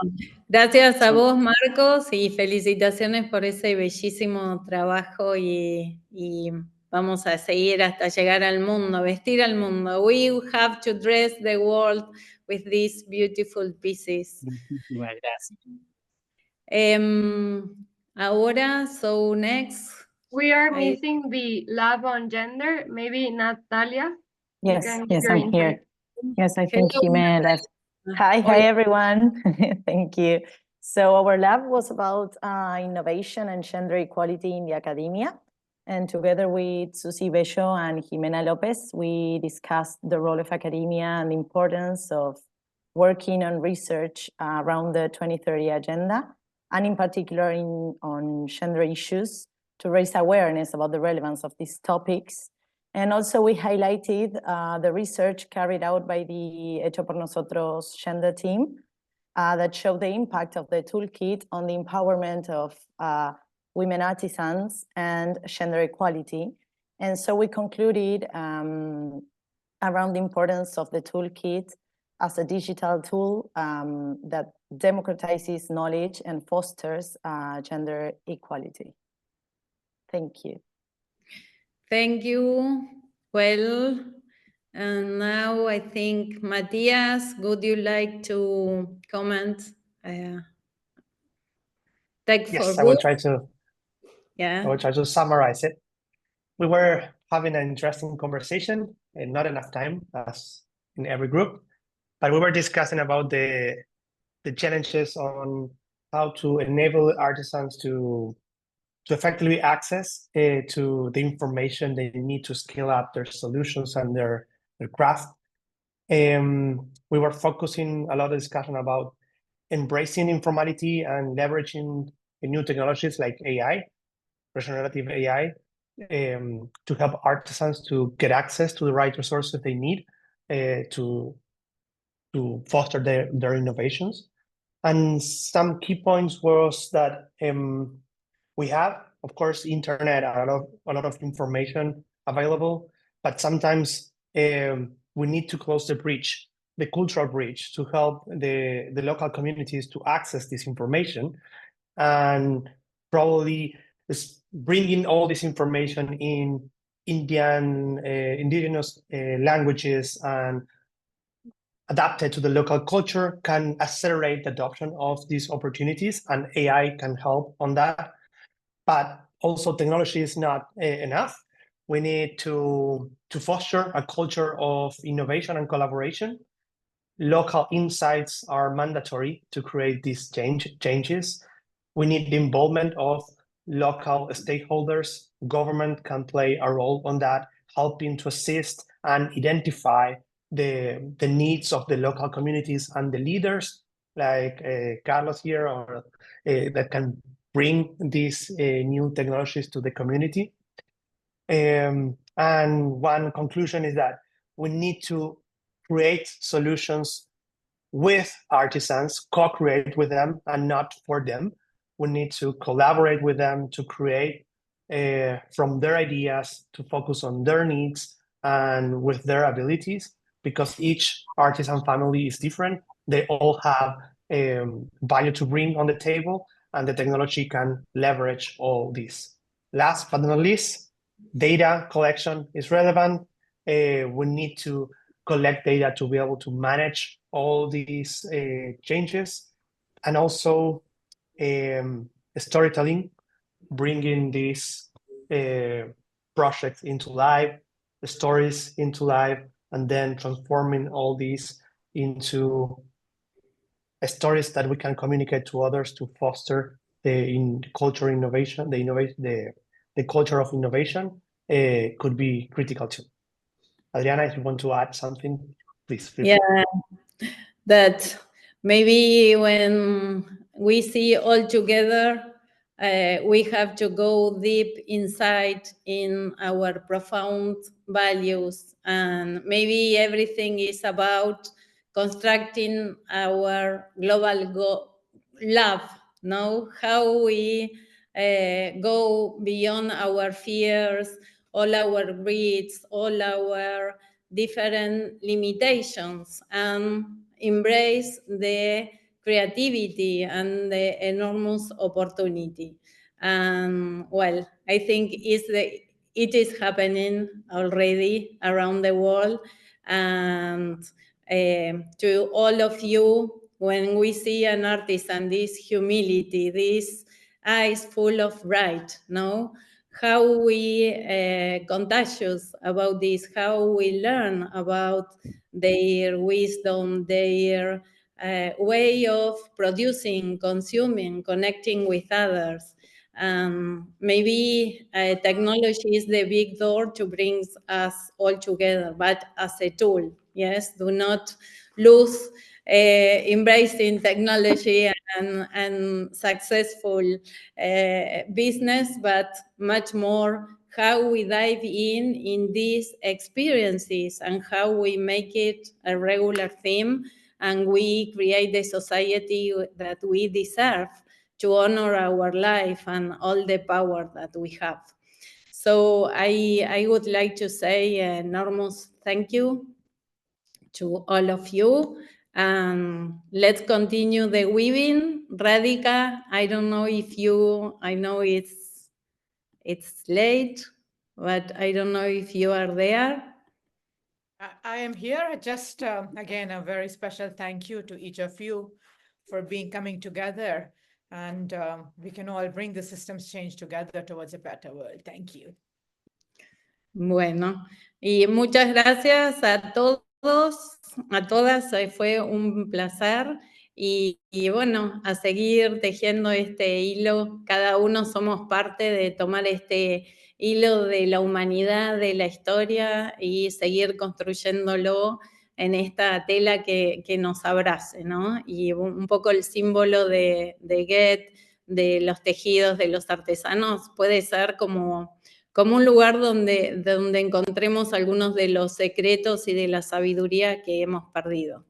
gracias a vos, Marcos, y felicitaciones por ese bellísimo trabajo y vamos a seguir hasta llegar al mundo, vestir al mundo. We have to dress the world with these beautiful pieces. Muchísimas gracias. Ahora, so next. We are missing the lab on gender. Maybe Natalia. you Yes, can give yes, your I'm insight. here. Yes, I think Hello, Jimena left. Hi, Hola. everyone. Thank you. So our lab was about innovation and gender equality in the academia. And together with Susi Bello and Jimena Lopez, we discussed the role of academia and the importance of working on research around the 2030 agenda, and in particular on gender issues, to raise awareness about the relevance of these topics. And also we highlighted the research carried out by the Hecho por Nosotros gender team that showed the impact of the toolkit on the empowerment of women artisans and gender equality. And so we concluded around the importance of the toolkit as a digital tool that democratizes knowledge and fosters gender equality. Thank you. Thank you. Well, and now I think, Matthias, would you like to comment? Tech Yes, for I will Good? try to. Yeah. I will try to summarize it. We were having an interesting conversation, and not enough time as in every group, but we were discussing about the challenges on how to enable artisans to effectively access to the information they need to scale up their solutions and their craft. We were focusing a lot of discussion about embracing informality and leveraging new technologies like AI, regenerative AI, to help artisans to get access to the right resources they need to foster their innovations. And some key points was that we have, of course, internet, a lot of information available, but sometimes we need to close the bridge, the cultural bridge, to help the local communities to access this information, and probably is bringing all this information in indigenous languages and adapted to the local culture can accelerate the adoption of these opportunities, and AI can help on that. But also technology is not enough. We need to foster a culture of innovation and collaboration. Local insights are mandatory to create these changes. We need the involvement of local stakeholders. Government can play a role on that, helping to assist and identify the needs of the local communities and the leaders like Carlos here, or that can bring these new technologies to the community. And one conclusion is that we need to create solutions with artisans, co-create with them and not for them. We need to collaborate with them to create from their ideas, to focus on their needs and with their abilities, because each artisan family is different. They all have value to bring on the table, and the technology can leverage all this. Last but not least, data collection is relevant. We need to collect data to be able to manage all these changes, and also storytelling, bringing these projects into life, the stories into life, and then transforming all these into stories that we can communicate to others to foster the culture innovation, the culture of innovation could be critical too. Adriana, if you want to add something, please. Yeah, that maybe when we see all together, we have to go deep inside in our profound values, and maybe everything is about constructing our global love, no? How we go beyond our fears, all our greeds, all our different limitations, and embrace the creativity and the enormous opportunity. And well, I think it is happening already around the world. And to all of you, when we see an artist and this humility, this eyes full of bright, no? How we contagious about this, how we learn about their wisdom, their way of producing, consuming, connecting with others. Maybe technology is the big door to bring us all together, but as a tool, yes, do not lose embracing technology and successful business, but much more how we dive in these experiences and how we make it a regular theme and we create the society that we deserve to honor our life and all the power that we have. So I would like to say an enormous thank you to all of you. Let's continue the weaving. Radhika, I don't know if you, I know it's late, but I don't know if you are there. I am here. Just again, a very special thank you to each of you for coming together, and we can all bring the systems change together towards a better world. Thank you. Bueno, y muchas gracias a todos, a todas, fue un placer y bueno, a seguir tejiendo este hilo, cada uno somos parte de tomar este hilo de la humanidad, de la historia y seguir construyéndolo en esta tela que nos abrace, ¿no? Y un poco el símbolo de Goethe, de los tejidos, de los artesanos, puede ser como un lugar donde encontremos algunos de los secretos y de la sabiduría que hemos perdido.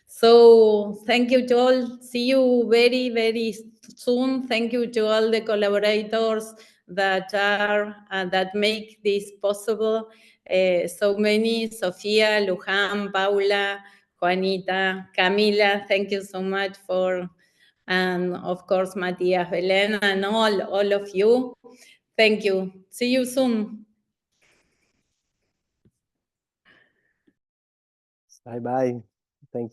So, thank you to all. See you very, very soon. Thank you to all the collaborators that make this possible. So many, Sofía, Luján, Paula, Juanita, Camila, thank you so much for, and of course, Matías, Belén, and all of you. Thank you. See you soon. Bye-bye. Thank you.